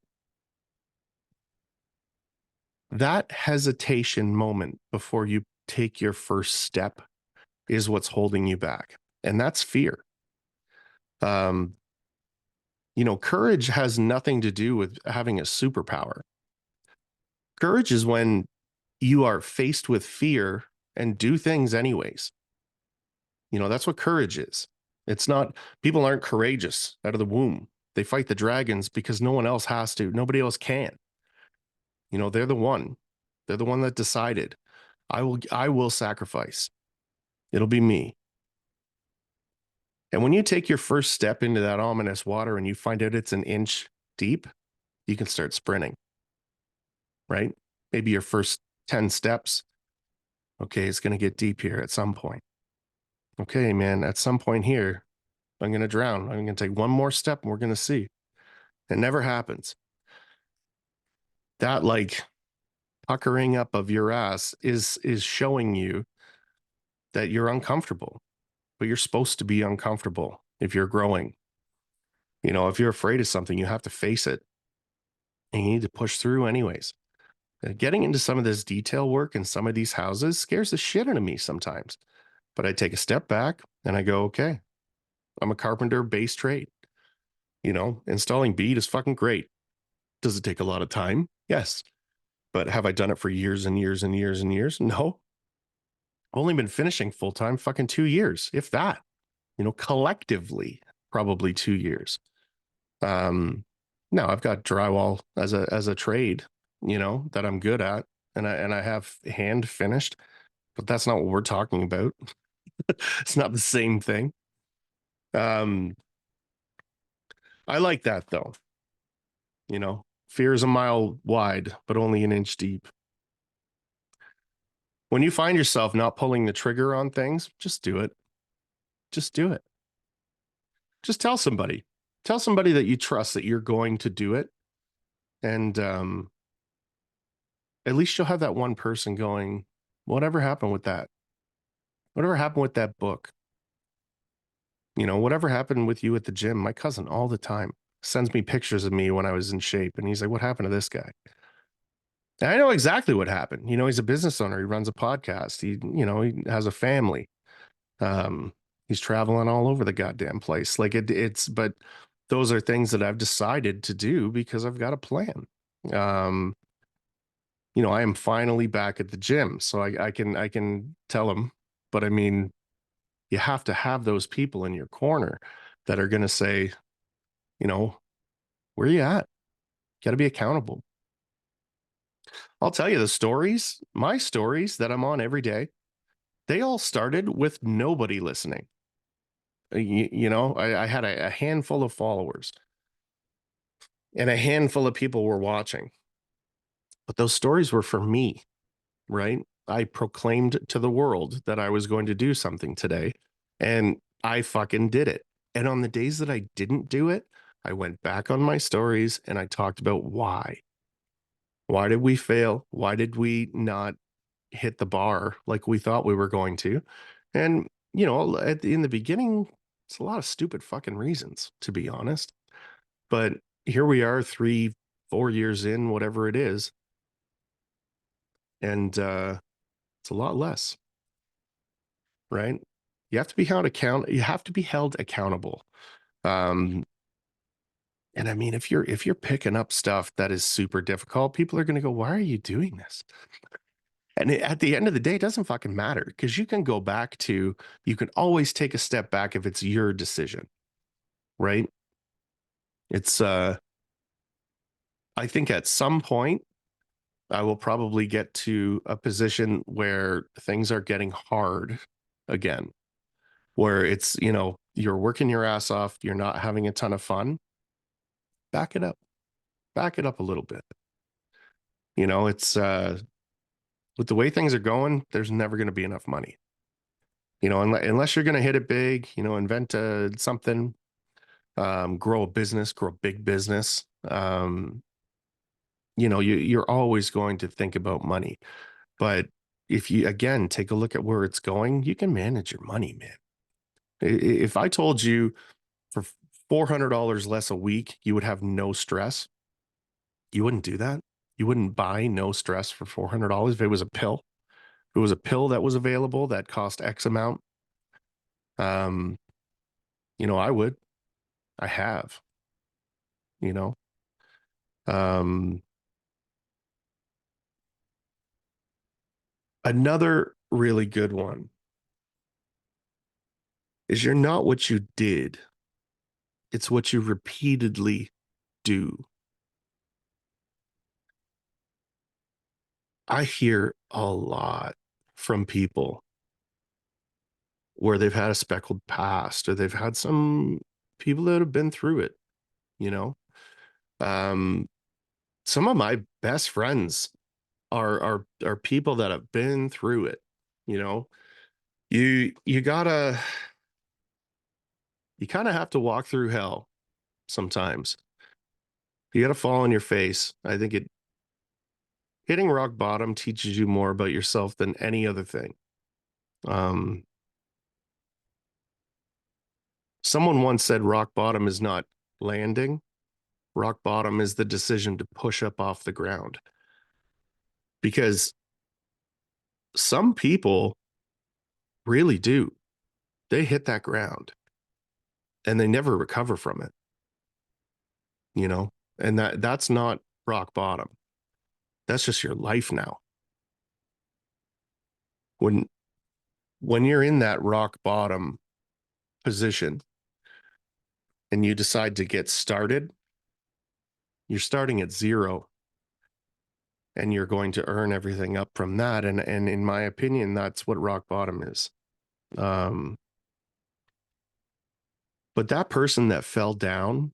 That hesitation moment before you take your first step is what's holding you back, and that's fear. Um, courage has nothing to do with having a superpower. Courage is when you are faced with fear and do things anyways. That's what courage is. It's not, people aren't courageous out of the womb. They fight the dragons because no one else has to. Nobody else can. They're the one. They're the one that decided, I will sacrifice. It'll be me. And when you take your first step into that ominous water and you find out it's an inch deep, you can start sprinting, right? Maybe your first 10 steps. Okay, it's going to get deep here at some point. Okay, man, at some point here, I'm going to drown. I'm going to take one more step and we're going to see. It never happens. That puckering up of your ass is showing you that you're uncomfortable, but you're supposed to be uncomfortable if you're growing. If you're afraid of something, you have to face it, and you need to push through anyways. Getting into some of this detail work in some of these houses scares the shit out of me sometimes. But I take a step back and I go, okay, I'm a carpenter base trade. Installing bead is fucking great. Does it take a lot of time? Yes. But have I done it for years and years and years and years? No. I've only been finishing full time fucking 2 years, if that. Collectively, probably 2 years. No, I've got drywall as a trade, that I'm good at, and I have hand finished, but that's not what we're talking about. It's not the same thing. Um, I like that though. Fear is a mile wide, but only an inch deep. When you find yourself not pulling the trigger on things, just do it. Just do it. Just tell somebody. Tell somebody that you trust that you're going to do it. And at least you'll have that one person going, whatever happened with that? Whatever happened with that book? Whatever happened with you at the gym? My cousin all the time sends me pictures of me when I was in shape. And he's like, what happened to this guy? And I know exactly what happened. He's a business owner. He runs a podcast. He has a family. Um, he's traveling all over the goddamn place. But those are things that I've decided to do because I've got a plan. Um, I am finally back at the gym, so I can tell him. But I mean, you have to have those people in your corner that are going to say, you know, where are you at? Got to be accountable. I'll tell you the stories, my stories that I'm on every day, they all started with nobody listening. I had a handful of followers and a handful of people were watching, but those stories were for me, right? I proclaimed to the world that I was going to do something today, and I fucking did it. And on the days that I didn't do it, I went back on my stories and I talked about why. Why did we fail? Why did we not hit the bar like we thought we were going to? And, in the beginning, it's a lot of stupid fucking reasons, to be honest. But here we are 3, 4 years in, whatever it is. And it's a lot less, right? You have to be held accountable. Um, and I mean, if you're picking up stuff that is super difficult, people are going to go, "Why are you doing this?" And at the end of the day, it doesn't fucking matter because you can always take a step back if it's your decision, right? It's, I think at some point, I will probably get to a position where things are getting hard again, where you're working your ass off, you're not having a ton of fun. Back it up, back it up a little bit. It's, with the way things are going, there's never going to be enough money. Unless you're going to hit it big, invent something, grow a business, grow a big business. You're always going to think about money. But if you, again, take a look at where it's going, you can manage your money, man. If I told you for $400 less a week, you would have no stress, you wouldn't do that. You wouldn't buy no stress for $400 if it was a pill. If it was a pill that was available that cost X amount, um, I would. I have, you know. Um, Another really good one is you're not what you did, it's what you repeatedly do. I hear a lot from people where they've had a speckled past or they've had some people that have been through it, you know. Um, some of my best friends are people that have been through it, you know. You gotta you kind of have to walk through hell sometimes. You gotta fall on your face. I think it hitting rock bottom teaches you more about yourself than any other thing. Um, Someone once said rock bottom is not landing. Rock bottom is the decision to push up off the ground. Because some people really do. They hit that ground and they never recover from it, you know? And that's not rock bottom. That's just your life now. When when you're in that rock bottom position and you decide to get started, you're starting at zero and you're going to earn everything up from that. And in my opinion, that's what rock bottom is. Um, but that person that fell down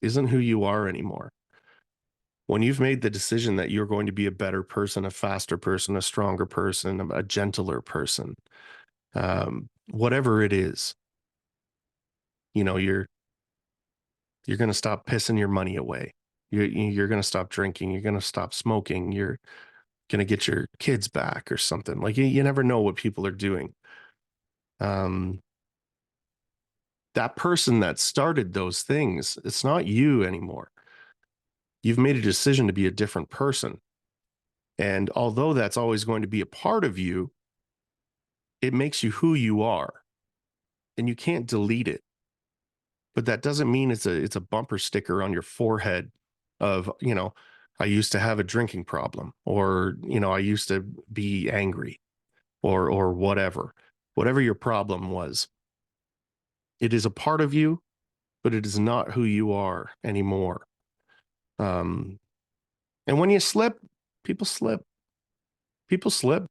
isn't who you are anymore. When you've made the decision that you're going to be a better person, a faster person, a stronger person, a gentler person, whatever it is, you're going to stop pissing your money away. You're going to stop drinking. You're going to stop smoking. You're going to get your kids back or something. Like you never know what people are doing. Um, that person that started those things, it's not you anymore. You've made a decision to be a different person. And although that's always going to be a part of you, it makes you who you are and you can't delete it. But that doesn't mean it's a bumper sticker on your forehead of, I used to have a drinking problem or, I used to be angry or whatever your problem was. It is a part of you, but it is not who you are anymore. Um, and when you slip, People slip. People slip.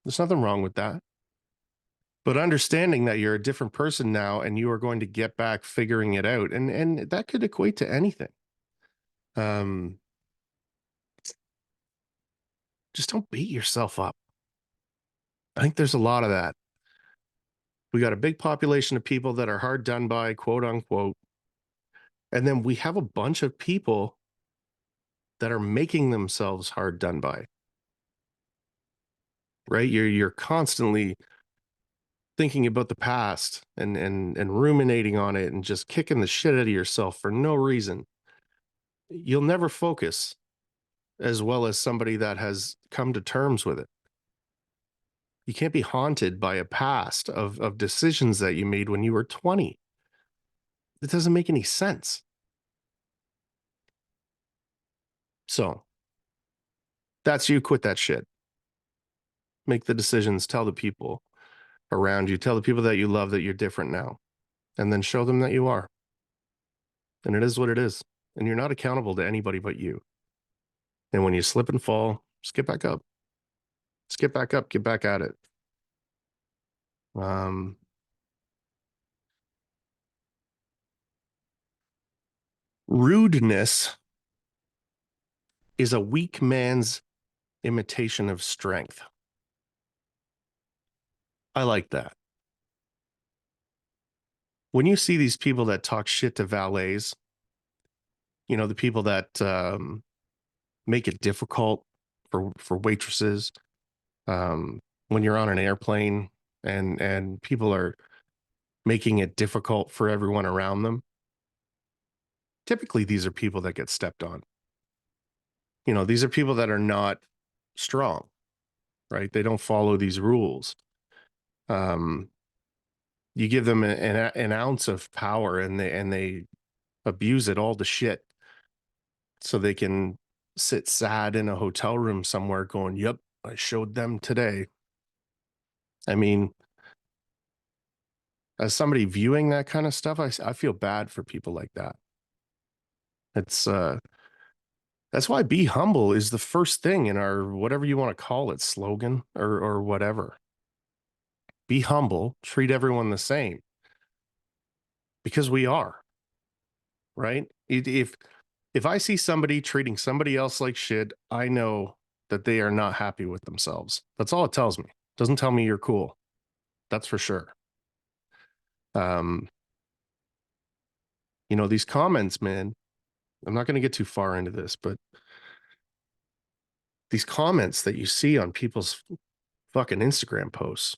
There's nothing wrong with that. But understanding that you're a different person now and you are going to get back figuring it out, and that could equate to anything. Um, just don't beat yourself up. I think there's a lot of that. We got a big population of people that are hard done by, quote unquote. And then we have a bunch of people that are making themselves hard done by. Right? You're constantly thinking about the past and ruminating on it and just kicking the shit out of yourself for no reason. You'll never focus as well as somebody that has come to terms with it. You can't be haunted by a past of decisions that you made when you were 20. It doesn't make any sense. So that's you. Quit that shit. Make the decisions. Tell the people around you. Tell the people that you love that you're different now. And then show them that you are. And it is what it is. And you're not accountable to anybody but you. And when you slip and fall, just get back up. Just get back up. Get back at it. Rudeness is a weak man's imitation of strength. I like that. When you see these people that talk shit to valets, you know, the people that make it difficult for waitresses, when you're on an airplane and people are making it difficult for everyone around them, typically these are people that get stepped on. You know, these are people that are not strong, right? They don't follow these rules. You give them an ounce of power and they abuse it all to shit so they can sit sad in a hotel room somewhere going, yep, I showed them today. I mean, as somebody viewing that kind of stuff, I feel bad for people like that. It's that's why be humble is the first thing in our whatever you want to call it slogan or whatever. Be humble, treat everyone the same because we are, right? If I see somebody treating somebody else like shit, I know that they are not happy with themselves. That's all it tells me. It doesn't tell me you're cool. That's for sure. Um, you know, these comments, man, I'm not going to get too far into this, but these comments that you see on people's fucking Instagram posts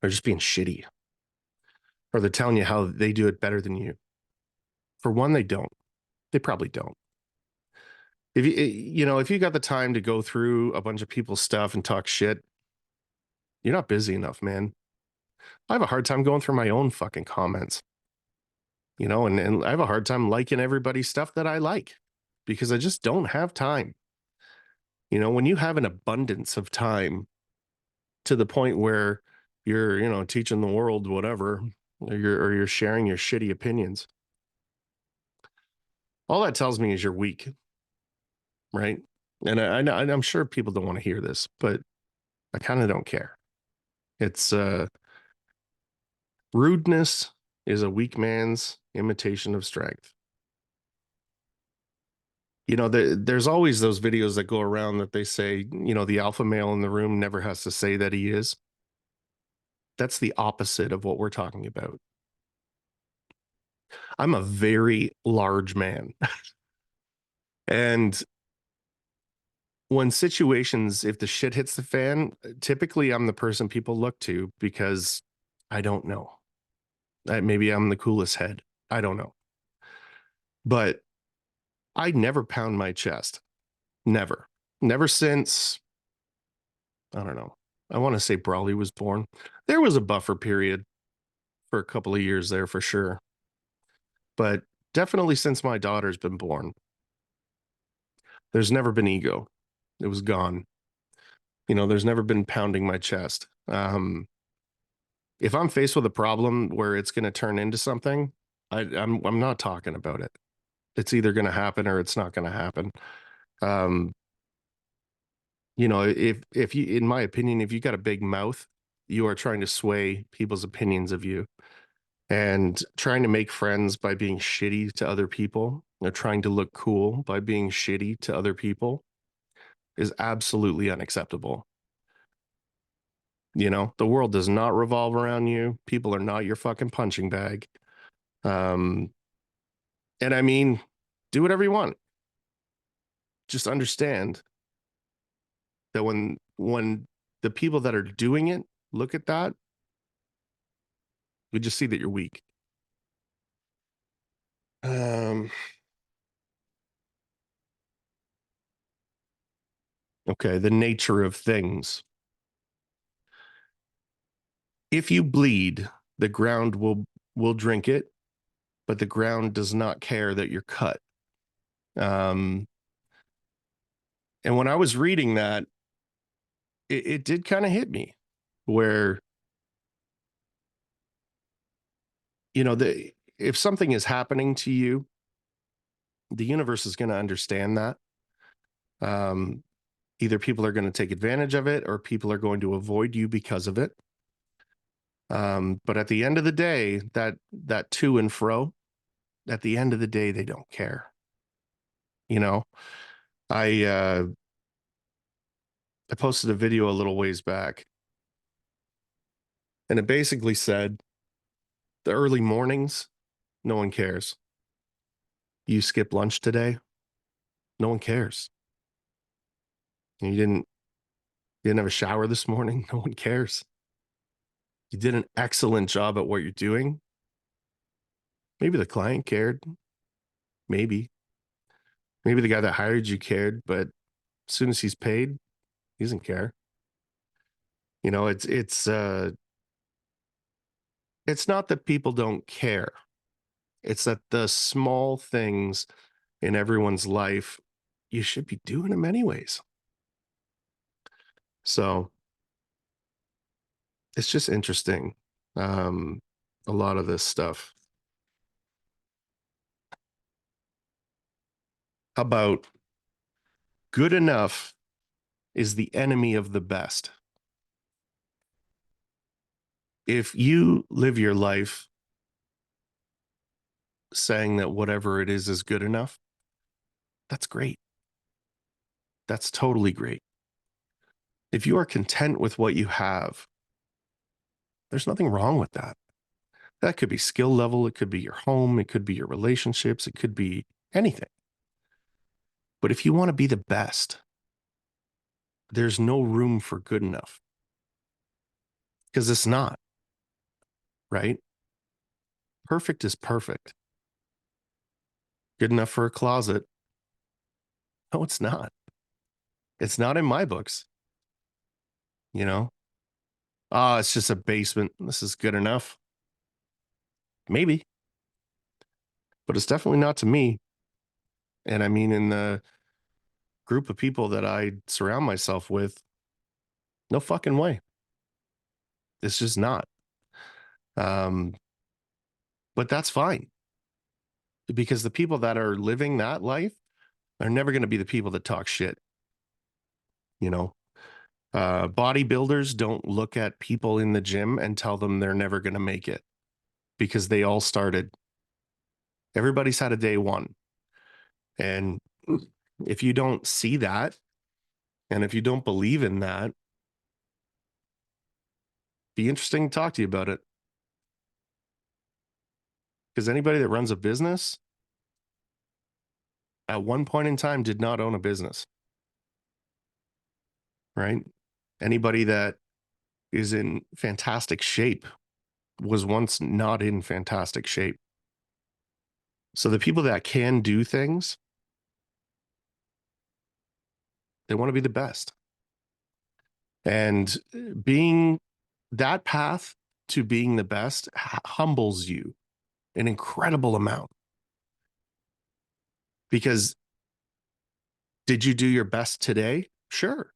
are just being shitty. Or they're telling you how they do it better than you. For one, they don't. They probably don't. If if you got the time to go through a bunch of people's stuff and talk shit, you're not busy enough, man. I have a hard time going through my own fucking comments, and I have a hard time liking everybody's stuff that I like because I just don't have time. When you have an abundance of time to the point where you're, teaching the world whatever, or you're sharing your shitty opinions, all that tells me is you're weak, right? And I'm sure people don't want to hear this, but I kind of don't care. It's rudeness is a weak man's imitation of strength. There's always those videos that go around that they say, the alpha male in the room never has to say that he is. That's the opposite of what we're talking about. I'm a very large man. And when situations, if the shit hits the fan, typically I'm the person people look to because I don't know. Maybe I'm the coolest head. I don't know. But I never pound my chest. Never. Never since, I don't know. I want to say Brawley was born. There was a buffer period for a couple of years there for sure. But definitely since my daughter's been born, there's never been ego. It was gone. There's never been pounding my chest. If I'm faced with a problem where it's going to turn into something, I'm not talking about it. It's either going to happen or it's not going to happen. Um, if you, in my opinion, if you got a big mouth, you are trying to sway people's opinions of you and trying to make friends by being shitty to other people, trying to look cool by being shitty to other people is absolutely unacceptable. The world does not revolve around you. People are not your fucking punching bag. Um, and I mean, do whatever you want. Just understand that when the people that are doing it look at that, we just see that you're weak. Um, okay, the nature of things. If you bleed, the ground will drink it, but the ground does not care that you're cut. Um, and when I was reading that, it did kind of hit me where, if something is happening to you, the universe is going to understand that. Um, Either people are going to take advantage of it or people are going to avoid you because of it. But at the end of the day, that to and fro, at the end of the day, they don't care. You know, I posted a video a little ways back, and it basically said the early mornings, no one cares. You skip lunch today, no one cares. You didn't have a shower this morning, no one cares. You did an excellent job at what you're doing. Maybe the client cared, maybe. Maybe the guy that hired you cared, but as soon as he's paid, he doesn't care. It's not that people don't care. It's that the small things in everyone's life, you should be doing them anyways. So it's just interesting. Um, a lot of this stuff. How about good enough is the enemy of the best? If you live your life saying that whatever it is good enough, that's great. That's totally great. If you are content with what you have, there's nothing wrong with that. That could be skill level, it could be your home, it could be your relationships, it could be anything. But if you want to be the best, there's no room for good enough because it's not, right? Perfect is perfect. Good enough for a closet. No, it's not. It's not in my books, you know? Ah, it's just a basement. This is good enough. Maybe, but it's definitely not to me. And I mean, in the group of people that I surround myself with, no fucking way. It's just not. Um, but that's fine because the people that are living that life are never going to be the people that talk shit. You know, bodybuilders don't look at people in the gym and tell them they're never going to make it because they all started. Everybody's had a day one. And if you don't see that, and if you don't believe in that, be interesting to talk to you about it. Because anybody that runs a business at one point in time did not own a business, right? Anybody that is in fantastic shape was once not in fantastic shape. So the people that can do things, they want to be the best. And being that path to being the best humbles you an incredible amount. Because did you do your best today? Sure.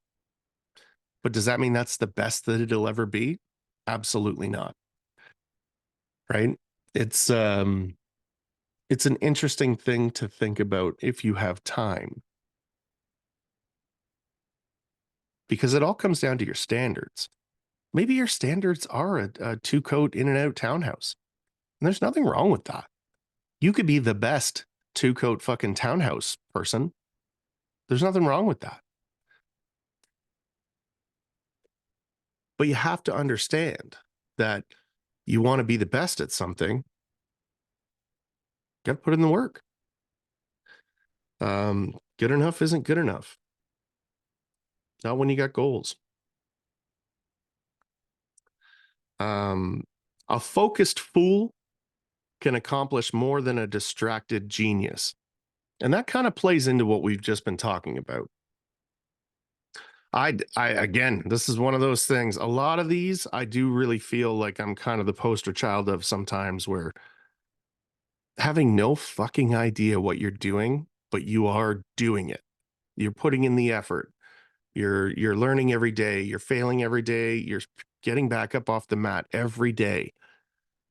But does that mean that's the best that it'll ever be? Absolutely not. Right? It's it's an interesting thing to think about if you have time. because it all comes down to your standards. Maybe your standards are a two coat in and out townhouse. And there's nothing wrong with that. You could be the best two coat fucking townhouse person. There's nothing wrong with that. But you have to understand that you want to be the best at something. Got to put in the work. Good enough isn't good enough. Not when you got goals. A focused fool can accomplish more than a distracted genius. And that kind of plays into what we've just been talking about. Again, this is one of those things. A lot of these, I do really feel like I'm kind of the poster child of sometimes, where having no fucking idea what you're doing, but you are doing it. You're putting in the effort. You're learning every day. You're failing every day. You're getting back up off the mat every day.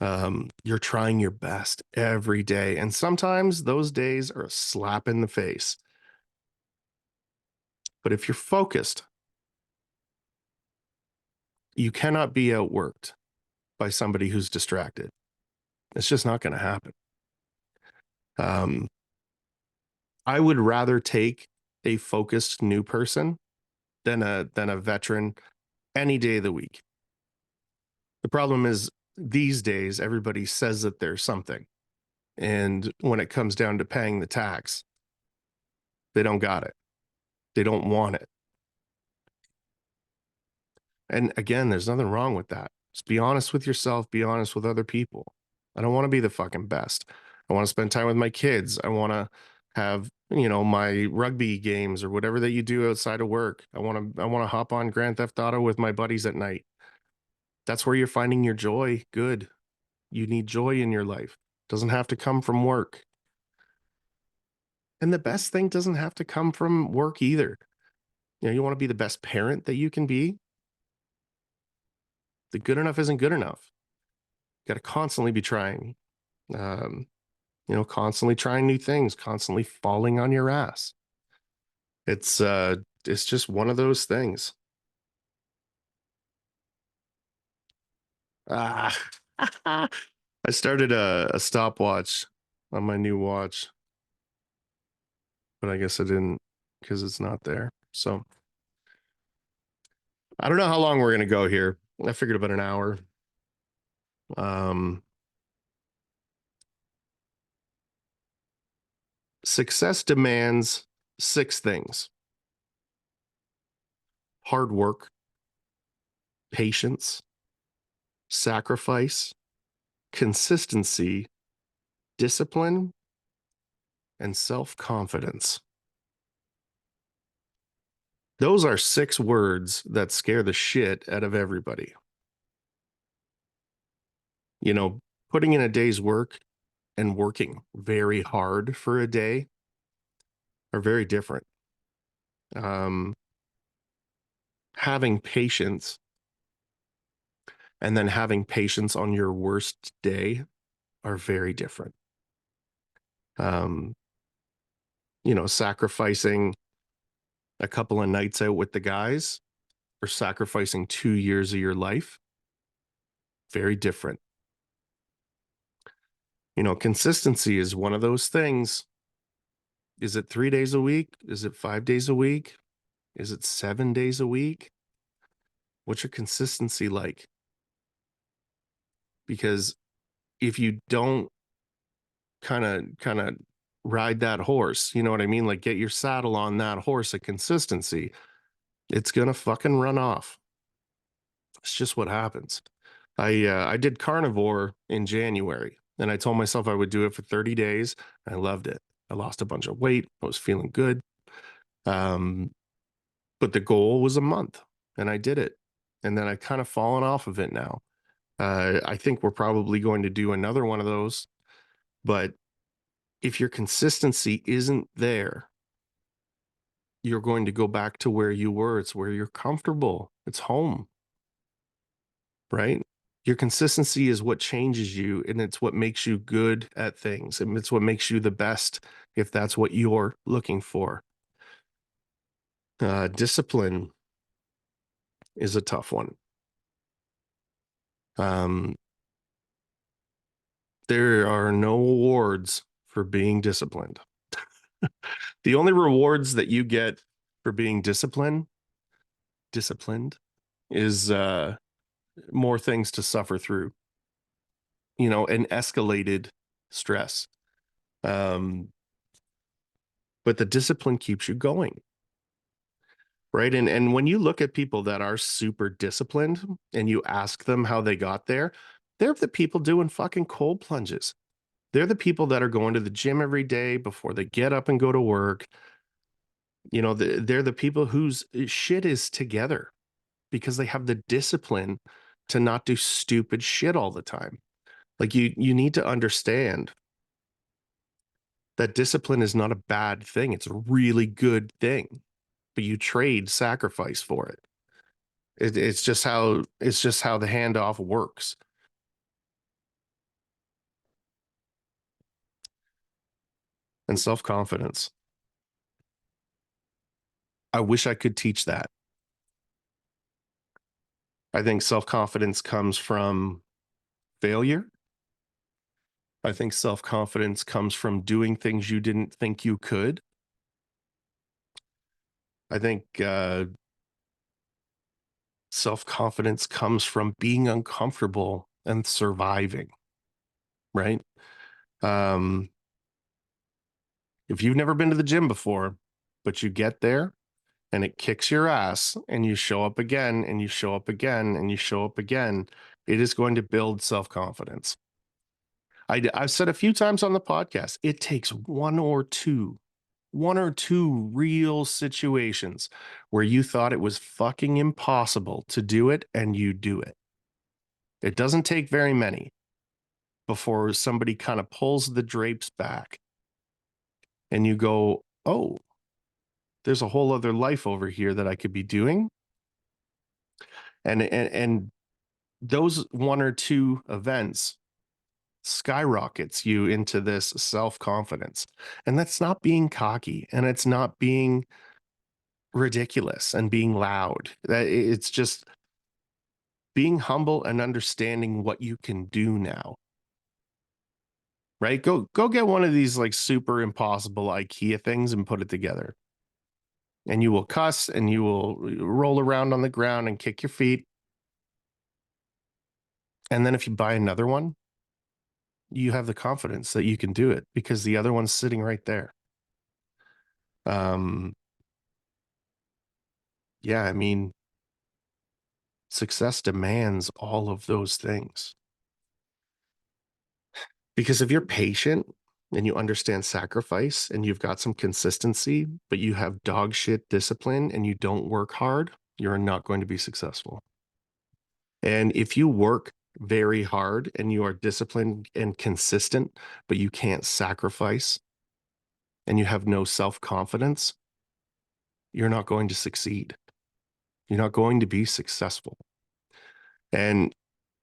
You're trying your best every day. And sometimes those days are a slap in the face. But if you're focused, you cannot be outworked by somebody who's distracted. It's just not going to happen. I would rather take a focused new person than a veteran any day of the week. The problem is these days, everybody says that there's something. And when it comes down to paying the tax, they don't got it. They don't want it. And again, there's nothing wrong with that. Just be honest with yourself, be honest with other people. I don't want to be the fucking best. I want to spend time with my kids. I want to have, my rugby games or whatever that you do outside of work. I want to hop on Grand Theft Auto with my buddies at night. That's where you're finding your joy. Good. You need joy in your life. It doesn't have to come from work. And the best thing doesn't have to come from work either. You want to be the best parent that you can be. The good enough isn't good enough. You got to constantly be trying. Constantly trying new things, constantly falling on your ass. It's just one of those things. Ah, I started a stopwatch on my new watch, but I guess I didn't because it's not there. So I don't know how long we're gonna go here. I figured about an hour. Success demands 6 things: hard work, patience, sacrifice, consistency, discipline, and self-confidence. Those are 6 words that scare the shit out of everybody. Putting in a day's work and working very hard for a day are very different. Having patience and then having patience on your worst day are very different. Sacrificing a couple of nights out with the guys or sacrificing 2 years of your life, very different. Consistency is one of those things. Is it 3 days a week? Is it 5 days a week? Is it 7 days a week? What's your consistency like? Because if you don't kind of ride that horse, you know what I mean? Like get your saddle on that horse of consistency, it's gonna fucking run off. It's just what happens. I did carnivore in January and I told myself I would do it for 30 days. I loved it. I lost a bunch of weight. I was feeling good. But the goal was a month and I did it. And then I kind of fallen off of it now. I think we're probably going to do another one of those. But if your consistency isn't there, you're going to go back to where you were. It's where you're comfortable. It's home, right? Your consistency is what changes you, and it's what makes you good at things. And it's what makes you the best if that's what you're looking for. Discipline is a tough one. Um, there are no awards for being disciplined. The only rewards that you get for being disciplined is more things to suffer through, and escalated stress. Um, but the discipline keeps you going, right? And when you look at people that are super disciplined and you ask them how they got there, they're the people doing fucking cold plunges. They're the people that are going to the gym every day before they get up and go to work. They're the people whose shit is together because they have the discipline to not do stupid shit all the time. Like you need to understand that discipline is not a bad thing. It's a really good thing, but you trade sacrifice for it. It's just how the handoff works. And self-confidence. I wish I could teach that. I think self-confidence comes from failure. I think self-confidence comes from doing things you didn't think you could. I think self-confidence comes from being uncomfortable and surviving, right? Um, if you've never been to the gym before, but you get there and it kicks your ass and you show up again and you show up again and you show up again, it is going to build self-confidence. I've said a few times on the podcast, it takes one or two real situations where you thought it was fucking impossible to do it and you do it. It doesn't take very many before somebody kind of pulls the drapes back and you go, oh, there's a whole other life over here that I could be doing. And those one or two events skyrockets you into this self-confidence. And that's not being cocky and it's not being ridiculous and being loud. It's just being humble and understanding what you can do now. Right? Go get one of these like super impossible IKEA things and put it together. And you will cuss and you will roll around on the ground and kick your feet. And then if you buy another one, you have the confidence that you can do it because the other one's sitting right there. Um, yeah, I mean, success demands all of those things. Because if you're patient and you understand sacrifice and you've got some consistency, but you have dog shit discipline and you don't work hard, you're not going to be successful. And if you work very hard and you are disciplined and consistent, but you can't sacrifice and you have no self-confidence, you're not going to succeed. You're not going to be successful. And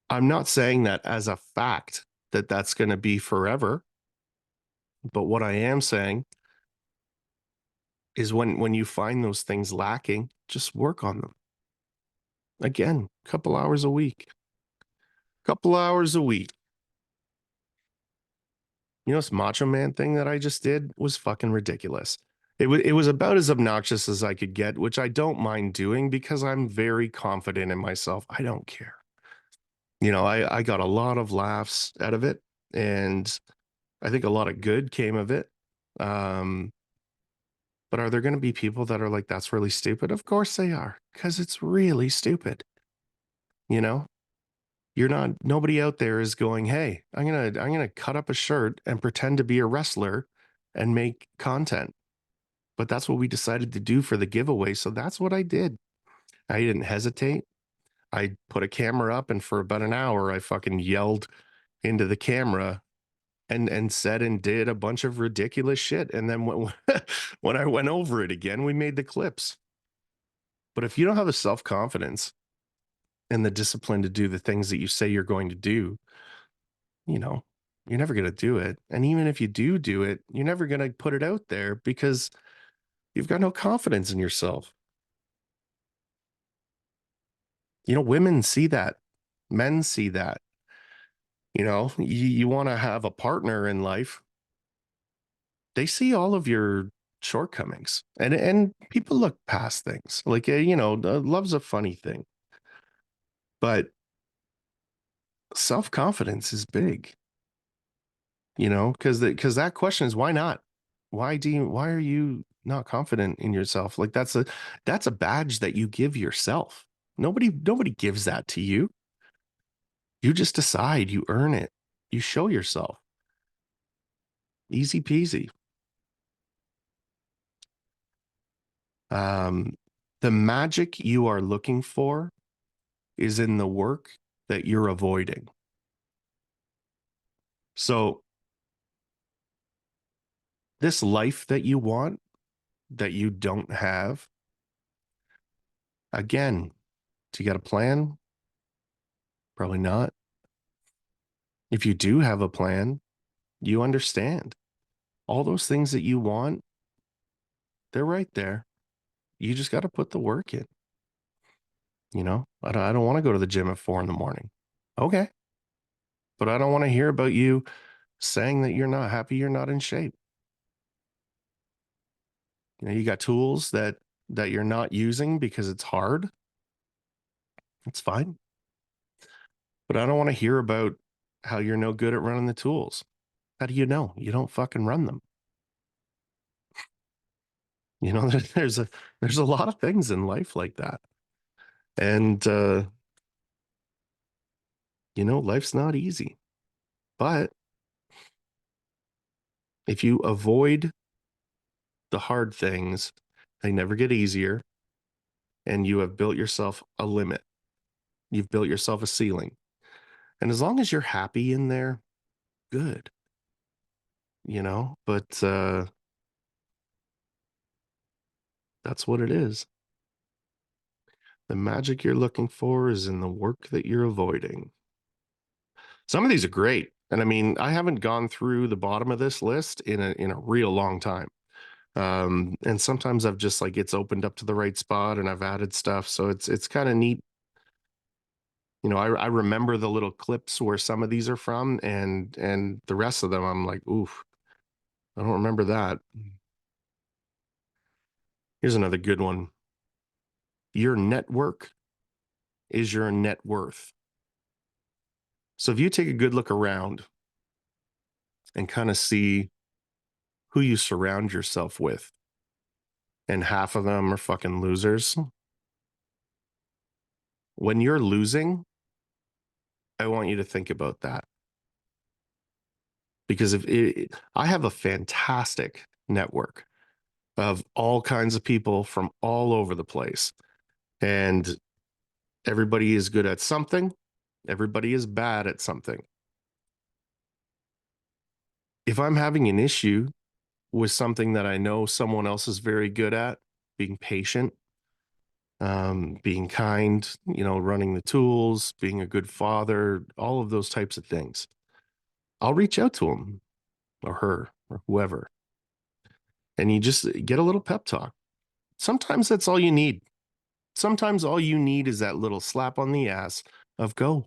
I'm not saying that as a fact that that's going to be forever. But what I am saying is when you find those things lacking, just work on them. Again, couple hours a week. Couple hours a week. This Macho Man thing that I just did was fucking ridiculous. It was about as obnoxious as I could get, which I don't mind doing because I'm very confident in myself. I don't care. I got a lot of laughs out of it, and I think a lot of good came of it. Um, but are there going to be people that are like, that's really stupid? Of course they are, because it's really stupid. You know, nobody out there is going, hey, I'm gonna cut up a shirt and pretend to be a wrestler and make content. But that's what we decided to do for the giveaway. So that's what I did. I didn't hesitate. I put a camera up and for about an hour, I fucking yelled into the camera and said and did a bunch of ridiculous shit. And then when I went over it again, we made the clips. But if you don't have the self-confidence and the discipline to do the things that you say you're going to do, you know, you're never going to do it. And even if you do it, you're never going to put it out there because you've got no confidence in yourself. Women see that, men see that. You want to have a partner in life. They see all of your shortcomings, and people look past things. Like, love's a funny thing, but self-confidence is big, because that question is, why not? Why are you not confident in yourself? Like, that's a badge that you give yourself. Nobody gives that to you. You just decide, you earn it. You show yourself. Easy peasy. Um, the magic you are looking for is in the work that you're avoiding. So, this life that you want, that you don't have, again, do you got a plan? Probably not. If you do have a plan, you understand all those things that you want, they're right there. You just got to put the work in. I don't want to go to the gym at 4 in the morning. Okay. But I don't want to hear about you saying that you're not happy, you're not in shape. You got tools that you're not using because it's hard. It's fine. But I don't want to hear about how you're no good at running the tools. How do you know? You don't fucking run them. There's a lot of things in life like that. And life's not easy. But if you avoid the hard things, they never get easier. And you have built yourself a limit. You've built yourself a ceiling. And as long as you're happy in there, good. But that's what it is. The magic you're looking for is in the work that you're avoiding. Some of these are great. And I mean, I haven't gone through the bottom of this list in a real long time. And sometimes I've just like it's opened up to the right spot and I've added stuff. So it's kind of neat. I remember the little clips where some of these are from, and the rest of them I'm like, oof, I don't remember that. Here's another good one. Your network is your net worth. So if you take a good look around and kind of see who you surround yourself with, and half of them are fucking losers. When you're losing, I want you to think about that, because I have a fantastic network of all kinds of people from all over the place, and everybody is good at something. Everybody is bad at something. If I'm having an issue with something that I know someone else is very good at, being patient, being kind, running the tools, being a good father, all of those types of things, I'll reach out to him or her or whoever. And you just get a little pep talk. Sometimes that's all you need. Sometimes all you need is that little slap on the ass of go,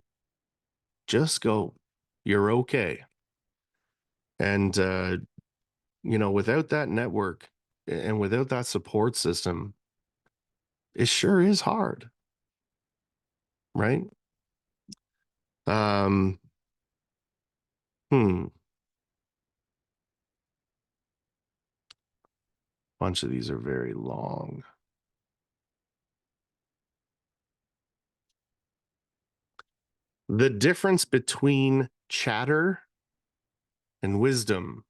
just go. You're okay. And, without that network and without that support system, it sure is hard. Right? Um, hmm. Bunch of these are very long. The difference between chatter and wisdom.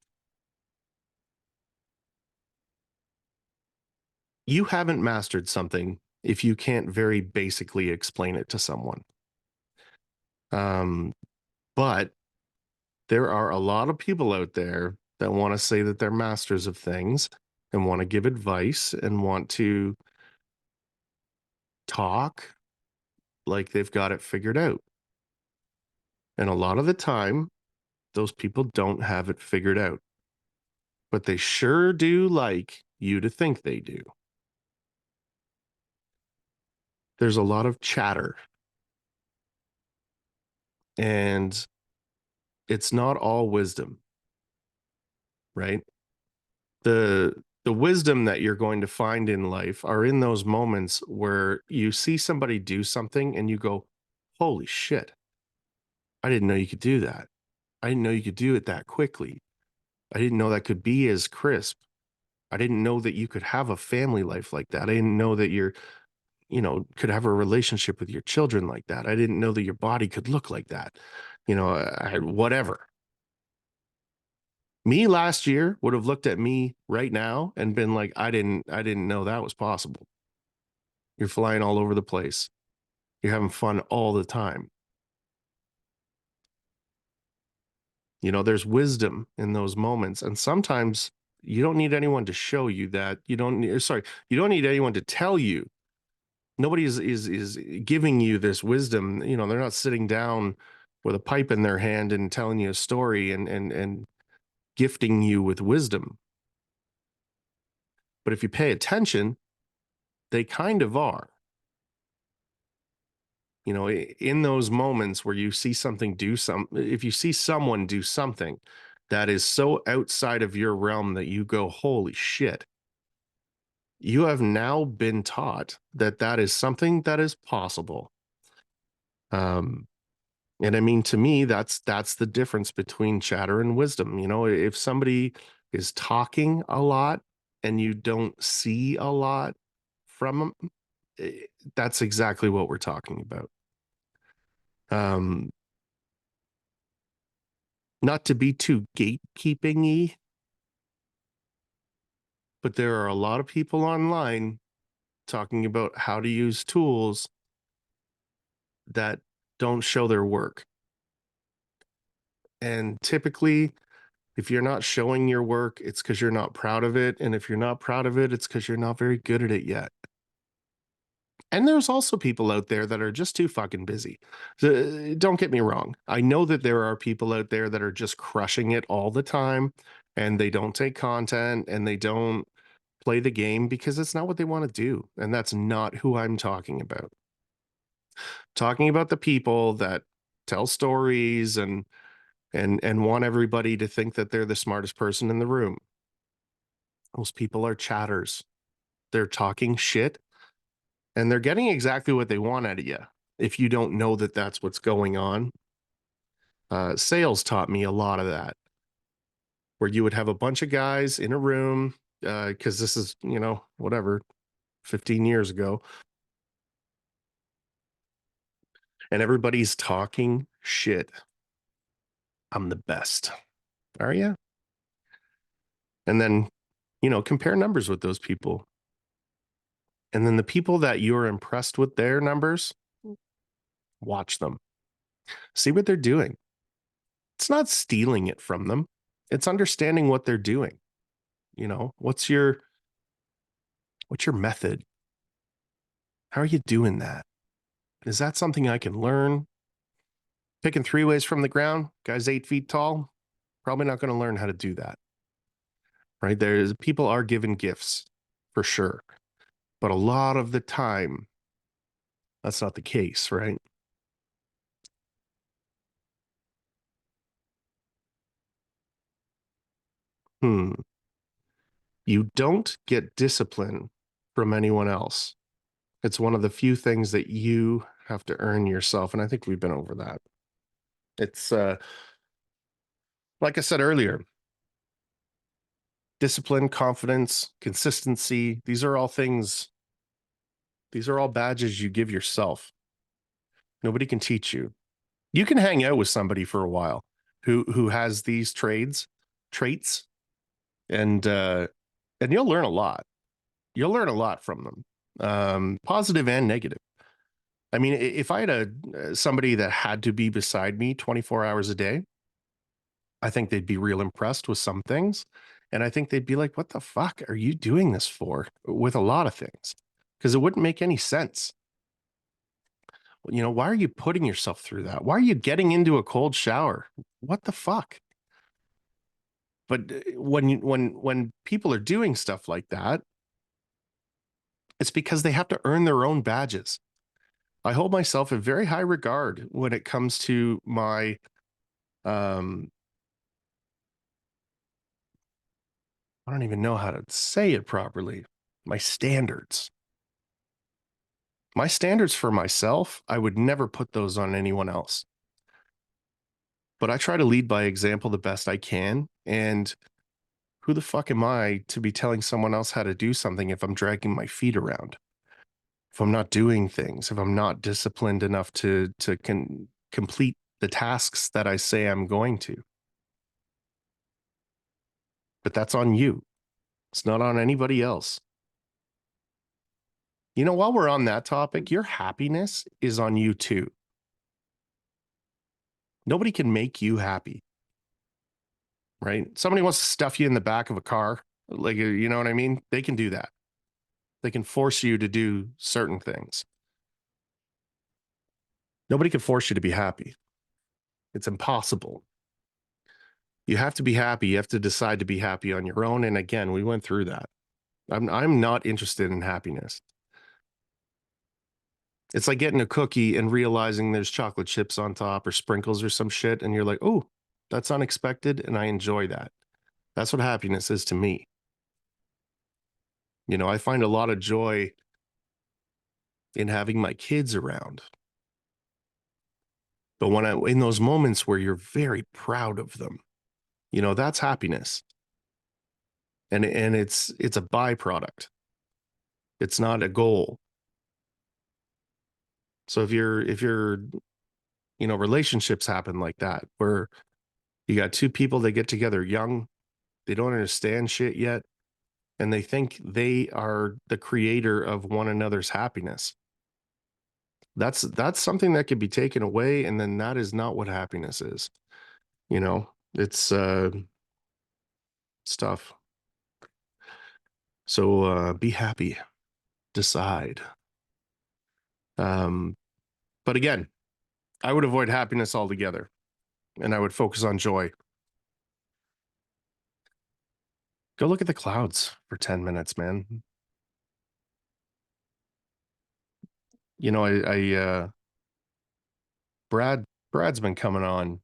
You haven't mastered something if you can't very basically explain it to someone. Um, but there are a lot of people out there that want to say that they're masters of things and want to give advice and want to talk like they've got it figured out. And a lot of the time, those people don't have it figured out, but they sure do like you to think they do. There's a lot of chatter And it's not all wisdom, right? The wisdom that you're going to find in life are in those moments where you see somebody do something and you go, holy shit, I didn't know you could do that. I didn't know you could do it that quickly. I didn't know that could be as crisp. I didn't know that you could have a family life like that. I didn't know that could have a relationship with your children like that. I didn't know that your body could look like that. Whatever. Me last year would have looked at me right now and been like, I didn't know that was possible. You're flying all over the place. You're having fun all the time. There's wisdom in those moments. And sometimes you don't need anyone to show you that. You don't need anyone to tell you. Nobody is giving you this wisdom. They're not sitting down with a pipe in their hand and telling you a story and gifting you with wisdom. But if you pay attention, they kind of are. In those moments where you see if you see someone do something that is so outside of your realm that you go, holy shit, you have now been taught that that is something that is possible. Um, and I mean, to me, that's the difference between chatter and wisdom. If somebody is talking a lot and you don't see a lot from them, that's exactly what we're talking about. Um, Not to be too gatekeeping-y, but there are a lot of people online talking about how to use tools that don't show their work. And typically, if you're not showing your work, it's because you're not proud of it. And if you're not proud of it, it's because you're not very good at it yet. And there's also people out there that are just too fucking busy. So, don't get me wrong. I know that there are people out there that are just crushing it all the time and they don't take content and they don't play the game because it's not what they want to do. And that's not who I'm talking about. Talking about the people that tell stories and want everybody to think that they're the smartest person in the room. Those people are chatters. They're talking shit and they're getting exactly what they want out of you. If you don't know that that's what's going on, sales taught me a lot of that, where you would have a bunch of guys in a room, because this is, whatever, 15 years ago, and everybody's talking shit. I'm the best. Are you? And then, compare numbers with those people. And then the people that you're impressed with their numbers, watch them. See what they're doing. It's not stealing it from them. It's understanding what they're doing. What's your method? How are you doing that? Is that something I can learn? Picking three ways from the ground, guy's 8 feet tall, probably not going to learn how to do that. Right? People are given gifts for sure. But a lot of the time, that's not the case, right? You don't get discipline from anyone else. It's one of the few things that you have to earn yourself. And I think we've been over that. It's like I said earlier, discipline, confidence, consistency. These are all badges you give yourself. Nobody can teach you. You can hang out with somebody for a while who has these traits, and you'll learn a lot. You'll learn a lot from them, positive and negative. I mean, if I had somebody that had to be beside me 24 hours a day, I think they'd be real impressed with some things. And I think they'd be like, what the fuck are you doing this for? With a lot of things, because it wouldn't make any sense. Why are you putting yourself through that? Why are you getting into a cold shower? What the fuck? But when people are doing stuff like that, it's because they have to earn their own badges. I hold myself in very high regard when it comes to my um I don't even know how to say it properly. My standards. My standards for myself, I would never put those on anyone else. But I try to lead by example the best I can. And who the fuck am I to be telling someone else how to do something if I'm dragging my feet around? If I'm not doing things, if I'm not disciplined enough to complete the tasks that I say I'm going to. But that's on you. It's not on anybody else. You know, while we're on that topic, your happiness is on you too. Nobody can make you happy, right? Somebody wants to stuff you in the back of a car, like, you know what I mean? They can do that. They can force you to do certain things. Nobody can force you to be happy. It's impossible. You have to be happy. You have to decide to be happy on your own. And again, we went through that. I'm not interested in happiness. It's like getting a cookie and realizing there's chocolate chips on top or sprinkles or some shit. And you're like, oh, that's unexpected. And I enjoy that. That's what happiness is to me. You know, I find a lot of joy in having my kids around. But when in those moments where you're very proud of them, you know, that's happiness. And it's a byproduct. It's not a goal. So if you're you know, relationships happen like that where you got two people that get together young, they don't understand shit yet, and they think they are the creator of one another's happiness. That's something that could be taken away, and then that is not what happiness is. You know, it's stuff. So be happy, decide. Um, but again, I would avoid happiness altogether, and I would focus on joy. Go look at the clouds for 10 minutes, man. You know, Brad Brad's been coming on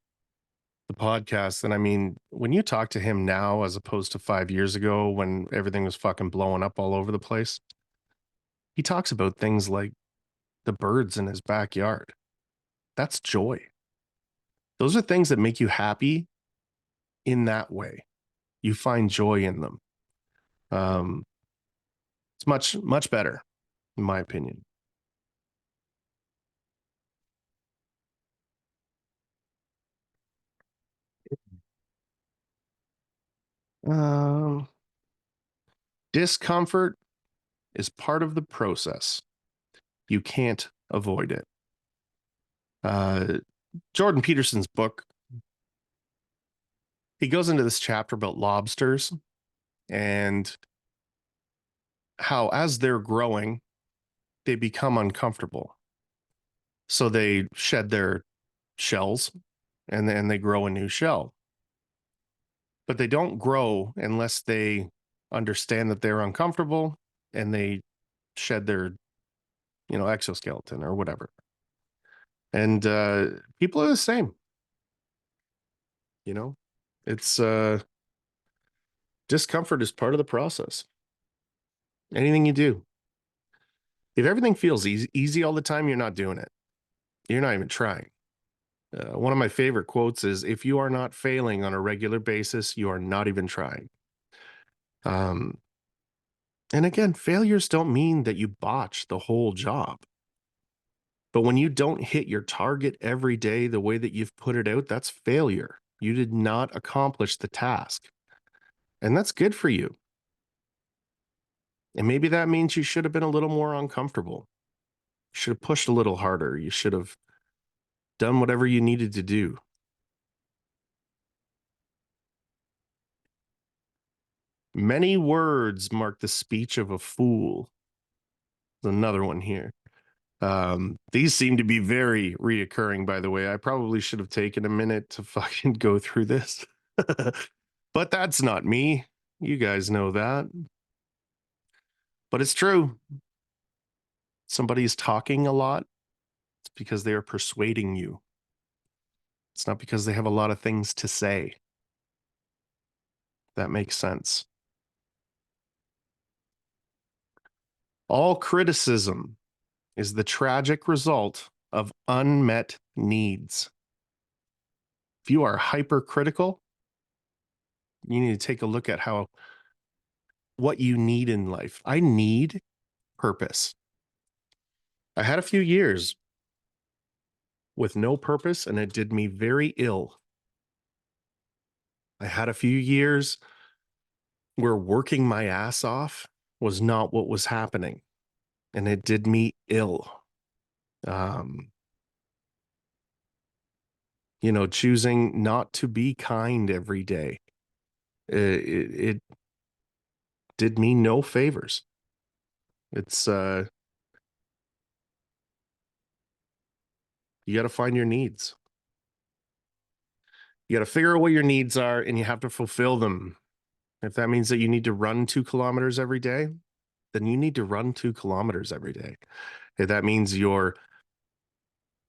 the podcast, and I mean, when you talk to him now as opposed to 5 years ago when everything was fucking blowing up all over the place, he talks about things like the birds in his backyard. That's joy. Those are things that make you happy in that way. You find joy in them. Um, it's much better, in my opinion. Um, Discomfort is part of the process. You can't avoid it. Uh, Jordan Peterson's book, he goes into this chapter about lobsters and how, as they're growing, they become uncomfortable. So they shed their shells and then they grow a new shell. But they don't grow unless they understand that they're uncomfortable and they shed their, you know, exoskeleton or whatever. And people are the same, you know. It's discomfort is part of the process. Anything you do. If everything feels easy all the time, you're not doing it. You're not even trying. One of my favorite quotes is, if you are not failing on a regular basis, you are not even trying. Um, and again, failures don't mean that you botch the whole job. But when you don't hit your target every day the way that you've put it out, that's failure. You did not accomplish the task. And that's good for you. And maybe that means you should have been a little more uncomfortable. You should have pushed a little harder. You should have done whatever you needed to do. Many words mark the speech of a fool. There's another one here. These seem to be very reoccurring, by the way. I probably should have taken a minute to fucking go through this. But that's not me. You guys know that. But it's true. Somebody's talking a lot because they are persuading you. It's not because they have a lot of things to say. That makes sense. All criticism is the tragic result of unmet needs. If you are hypercritical, you need to take a look at what you need in life. I need purpose. I had a few years with no purpose, and it did me very ill. I had a few years where working my ass off was not what was happening, and it did me ill. Um, choosing not to be kind every day, it did me no favors. It's you got to find your needs. You got to figure out what your needs are, and you have to fulfill them. If that means that you need to run 2 kilometers every day, then you need to run 2 kilometers every day. If that means your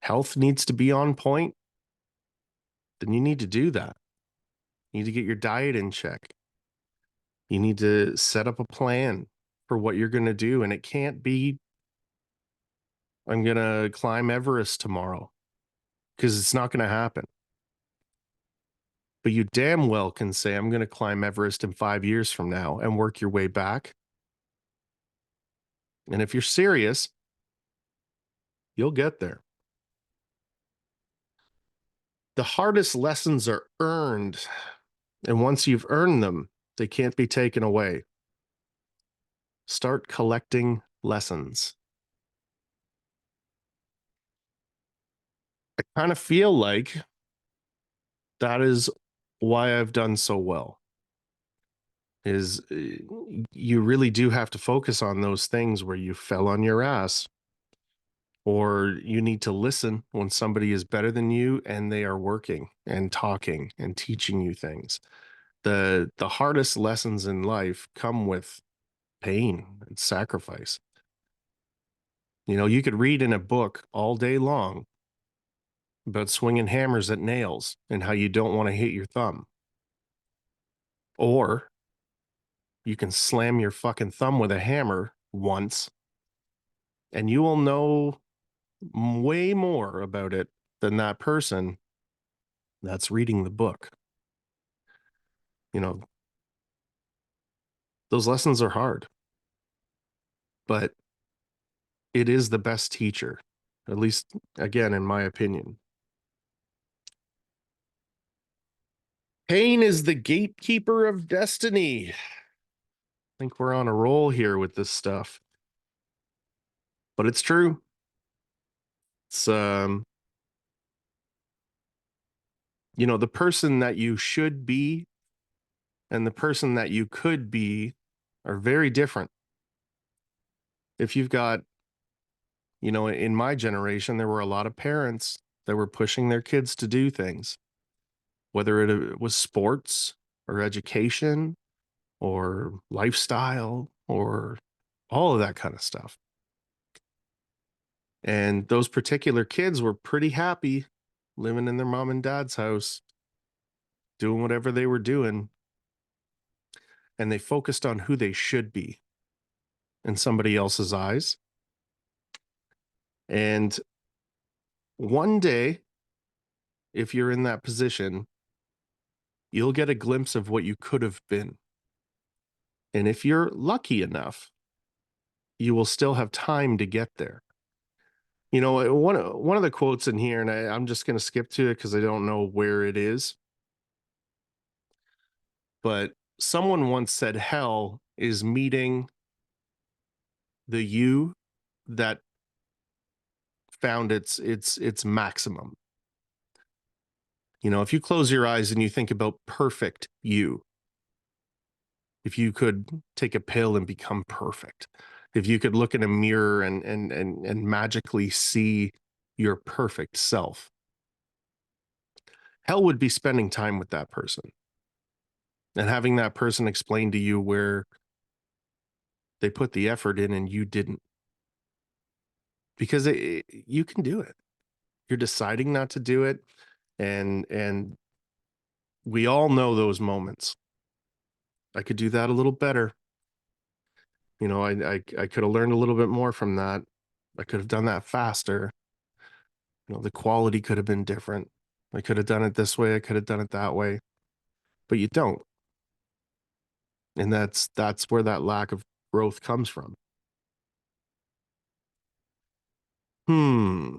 health needs to be on point, then you need to do that. You need to get your diet in check. You need to set up a plan for what you're going to do. And it can't be, I'm going to climb Everest tomorrow, because it's not going to happen. But you damn well can say, I'm going to climb Everest in 5 years from now, and work your way back. And if you're serious, you'll get there. The hardest lessons are earned. And once you've earned them, they can't be taken away. Start collecting lessons. I kind of feel like that is why I've done so well. Is you really do have to focus on those things where you fell on your ass, or you need to listen when somebody is better than you and they are working and talking and teaching you things. The hardest lessons in life come with pain and sacrifice. You could read in a book all day long about swinging hammers at nails and how you don't want to hit your thumb. Or you can slam your fucking thumb with a hammer once, and you will know way more about it than that person that's reading the book. Those lessons are hard, but it is the best teacher, at least, again, in my opinion. Pain is the gatekeeper of destiny. I think we're on a roll here with this stuff, but it's true. It's the person that you should be and the person that you could be are very different. If you've got, in my generation, there were a lot of parents that were pushing their kids to do things, whether it was sports or education or lifestyle or all of that kind of stuff. And those particular kids were pretty happy living in their mom and dad's house, doing whatever they were doing. And they focused on who they should be in somebody else's eyes. And one day, if you're in that position, you'll get a glimpse of what you could have been. And if you're lucky enough, you will still have time to get there. One of the quotes in here, and I'm just going to skip to it because I don't know where it is. But someone once said hell is meeting the you that found its maximum. If you close your eyes and you think about perfect you, if you could take a pill and become perfect, if you could look in a mirror and magically see your perfect self, hell would be spending time with that person and having that person explain to you where they put the effort in and you didn't. Because you can do it. You're deciding not to do it. And we all know those moments. I could do that a little better. I could have learned a little bit more from that. I could have done that faster. The quality could have been different. I could have done it this way. I could have done it that way, but you don't. And that's where that lack of growth comes from. Hmm.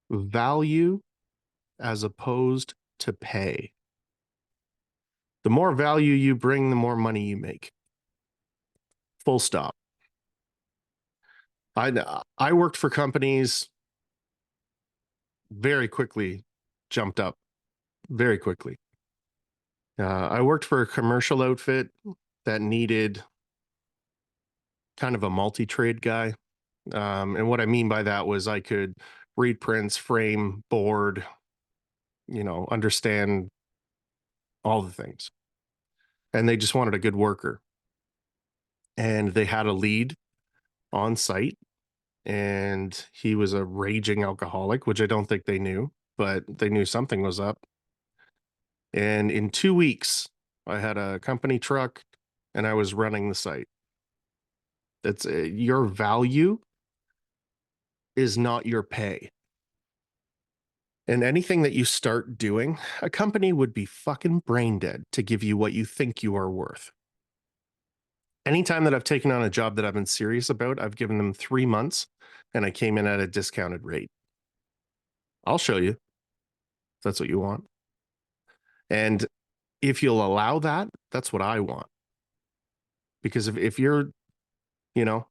Value as opposed to pay. The more value you bring, the more money you make. Full stop. I worked for companies, very quickly jumped up very quickly. I worked for a commercial outfit that needed kind of a multi-trade guy. And what I mean by that was I could read prints, frame, board, understand all the things. And they just wanted a good worker. And they had a lead on site, and he was a raging alcoholic, which I don't think they knew, but they knew something was up. And in 2 weeks, I had a company truck and I was running the site. That's your value is not your pay. And anything that you start doing, a company would be fucking brain dead to give you what you think you are worth. Anytime that I've taken on a job that I've been serious about, I've given them 3 months and I came in at a discounted rate. I'll show you if that's what you want. And if you'll allow that, that's what I want. Because if you're, you know,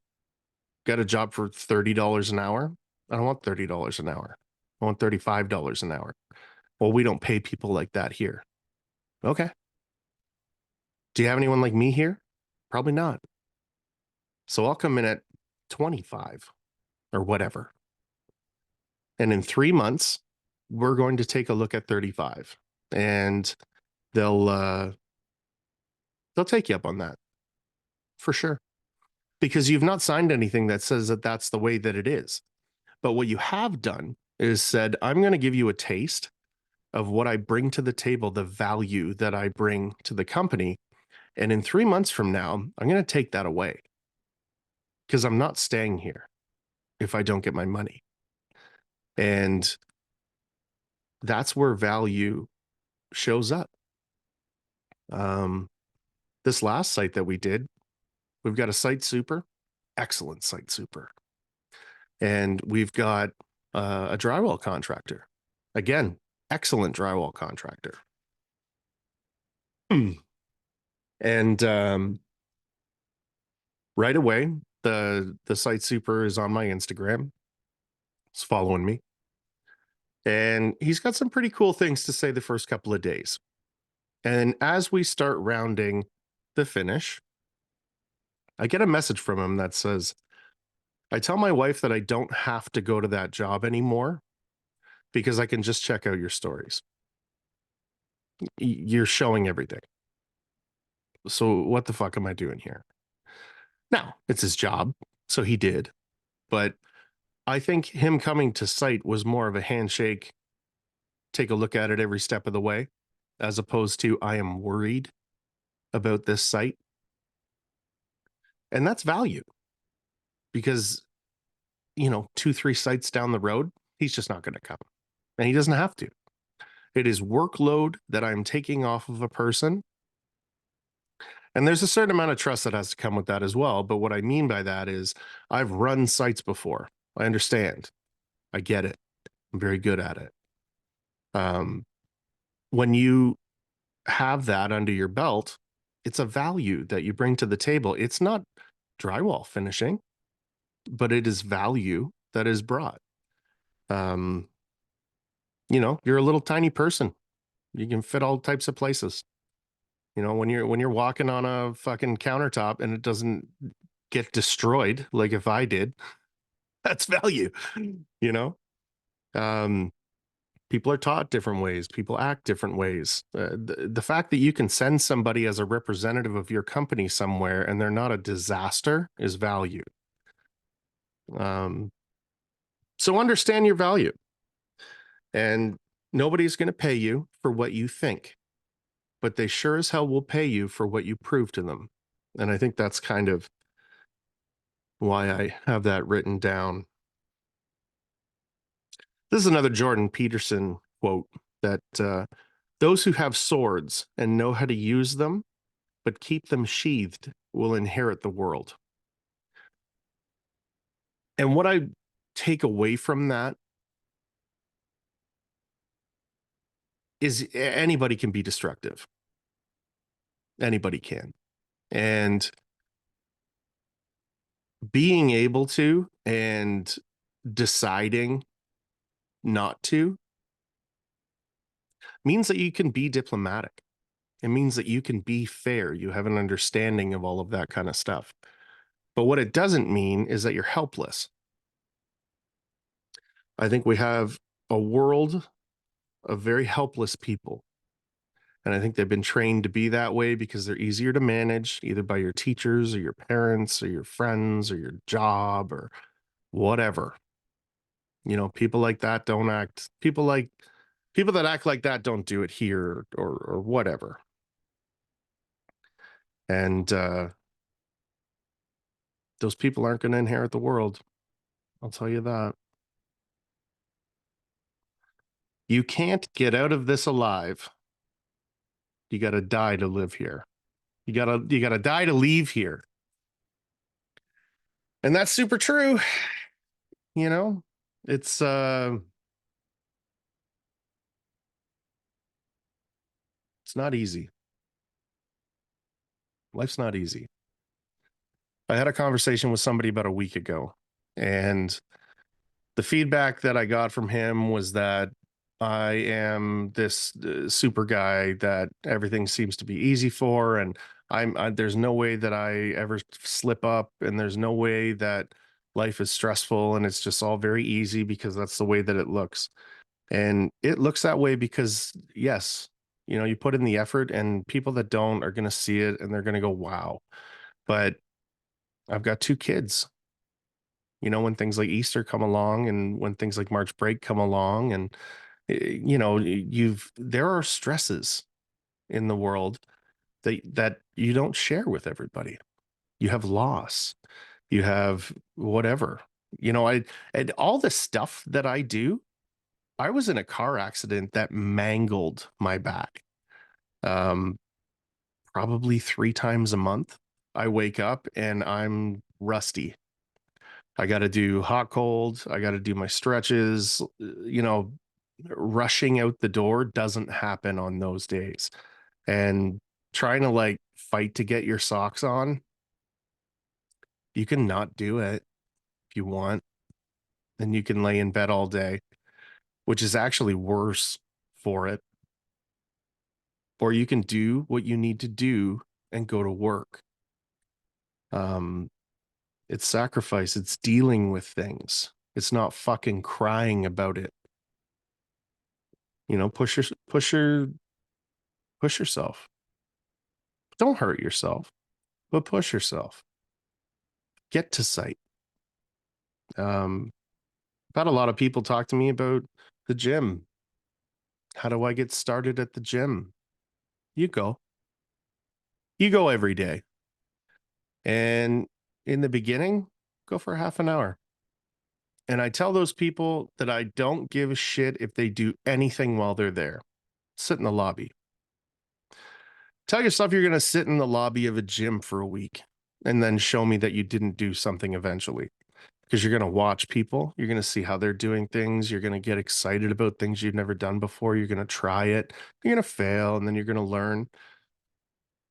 got a job for $30 an hour, I don't want $30 an hour. I want $35 an hour. Well, we don't pay people like that here. Okay. Do you have anyone like me here? Probably not. So I'll come in at 25 or whatever. And in 3 months, we're going to take a look at 35, and they'll take you up on that for sure, because you've not signed anything that says that that's the way that it is. But what you have done is said, I'm going to give you a taste of what I bring to the table, the value that I bring to the company. And in 3 months from now, I'm going to take that away because I'm not staying here if I don't get my money. And that's where value shows up. This last site that we did, we've got a site super, excellent site super. And we've got a drywall contractor. Again, excellent drywall contractor. And right away, the site super is on my Instagram. He's following me. And he's got some pretty cool things to say the first couple of days. And as we start rounding the finish, I get a message from him that says, I tell my wife that I don't have to go to that job anymore because I can just check out your stories. You're showing everything. So what the fuck am I doing here? Now, it's his job, so he did. But I think him coming to site was more of a handshake, take a look at it every step of the way, as opposed to I am worried about this site. And that's value because, 2-3 sites down the road, he's just not going to come. And he doesn't have to. It is workload that I'm taking off of a person. And there's a certain amount of trust that has to come with that as well. But what I mean by that is I've run sites before. I understand. I get it. I'm very good at it. When you have that under your belt, it's a value that you bring to the table. It's not drywall finishing, but it is value that is brought. You're a little tiny person. You can fit all types of places. When you're walking on a fucking countertop and it doesn't get destroyed, like if I did, that's value, you know? People are taught different ways. People act different ways. The fact that you can send somebody as a representative of your company somewhere and they're not a disaster is value. Um, so understand your value. And nobody's going to pay you for what you think, but they sure as hell will pay you for what you prove to them. And I think that's kind of why I have that written down. This is another Jordan Peterson quote that those who have swords and know how to use them, but keep them sheathed, will inherit the world. And what I take away from that is anybody can be destructive. Anybody can. And being able to and deciding not to means that you can be diplomatic. It means that you can be fair. You have an understanding of all of that kind of stuff. But what it doesn't mean is that you're helpless. I think we have a world of very helpless people. And I think they've been trained to be that way because they're easier to manage, either by your teachers or your parents or your friends or your job or whatever. You know, people like that don't act, people that act like that don't do it here or whatever. And those people aren't going to inherit the world. I'll tell you that. You can't get out of this alive. You got to die to live here. You got to die to leave here. And that's super true. You know, it's not easy. Life's not easy. I had a conversation with somebody about a week ago, and the feedback that I got from him was that I am this super guy that everything seems to be easy for, and there's no way that I ever slip up, and there's no way that life is stressful, and it's just all very easy because that's the way that it looks. And it looks that way because, yes, you know, you put in the effort, and people that don't are going to see it and they're going to go, wow. But I've got two kids. You know, when things like Easter come along and when things like March break come along, and, you know, there are stresses in the world that you don't share with everybody. You have loss, you have whatever, you know, and all the stuff that I do. I was in a car accident that mangled my back. Um, Probably 3 times a month. I wake up and I'm rusty. I got to do hot cold. I got to do my stretches. You know, rushing out the door doesn't happen on those days. And trying to like fight to get your socks on, you can not do it if you want. And you can lay in bed all day, which is actually worse for it. Or you can do what you need to do and go to work. Um, it's sacrifice. It's dealing with things. It's not fucking crying about it. You know, push yourself. Don't hurt yourself, but push yourself. Get to sight. I've had a lot of people talk to me about the gym. How do I get started at the gym? You go. You go every day. And in the beginning, go for half an hour. And I tell those people that I don't give a shit if they do anything while they're there. Sit in the lobby. Tell yourself you're going to sit in the lobby of a gym for a week and then show me that you didn't do something eventually. Because you're going to watch people. You're going to see how they're doing things. You're going to get excited about things you've never done before. You're going to try it. You're going to fail, and then you're going to learn.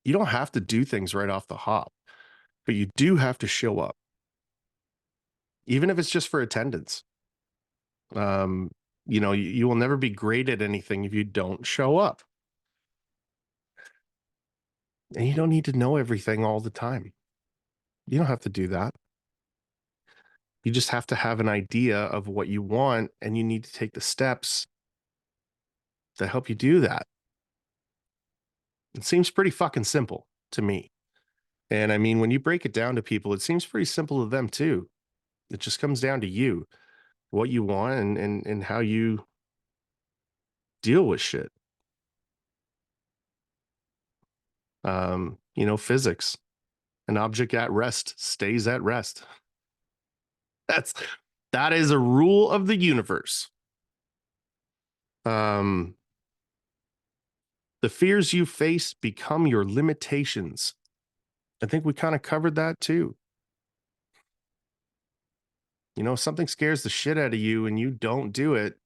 You don't have to do things right off the hop, but you do have to show up, even if it's just for attendance. Um, you know, you will never be great at anything if you don't show up. And you don't need to know everything all the time. You don't have to do that. You just have to have an idea of what you want, and you need to take the steps that help you do that. It seems pretty fucking simple to me. And I mean, when you break it down to people, it seems pretty simple to them too. It just comes down to you, what you want and how you deal with shit. Physics. An object at rest stays at rest. That's that is a rule of the universe. Um, the fears you face become your limitations. I think we kind of covered that too. If something scares the shit out of you and you don't do it,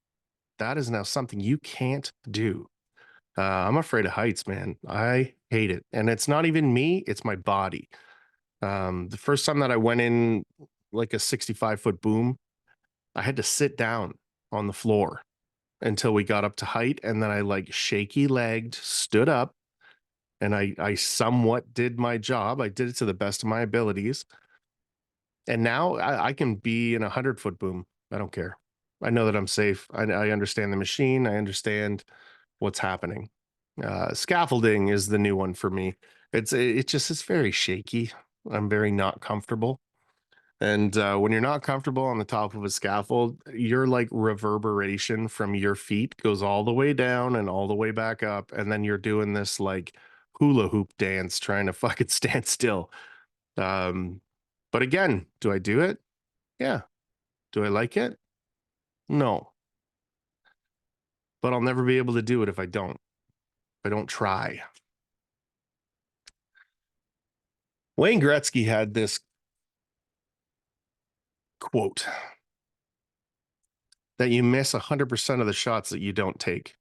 that is now something you can't do. I'm afraid of heights, man. I hate it. And it's not even me, it's my body. The first time that I went in like a 65-foot boom, I had to sit down on the floor until we got up to height. And then I like shaky legged, stood up, and I somewhat did my job. I did it to the best of my abilities. And now I can be in 100-foot boom. I don't care. I know that I'm safe. I understand the machine. I understand what's happening. Scaffolding is the new one for me. It's very shaky. I'm very not comfortable. And when you're not comfortable on the top of a scaffold, your like reverberation from your feet goes all the way down and all the way back up. And then you're doing this like hula hoop dance trying to fucking stand still. Um, but again, do I do it? Yeah. Do I like it? No. But I'll never be able to do it if I don't. If I don't try. Wayne Gretzky had this quote that you miss 100% of the shots that you don't take.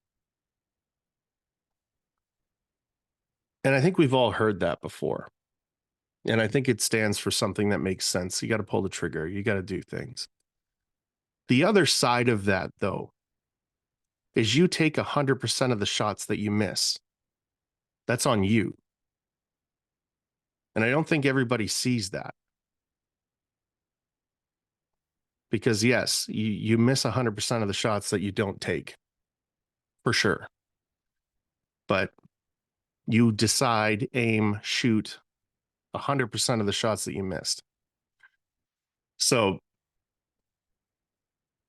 And I think we've all heard that before. And I think it stands for something that makes sense. You got to pull the trigger, you got to do things. The other side of that, though, is you take 100% of the shots that you miss. That's on you. And I don't think everybody sees that. Because, yes, you miss 100% of the shots that you don't take, for sure. But you decide, aim, shoot 100% of the shots that you missed. So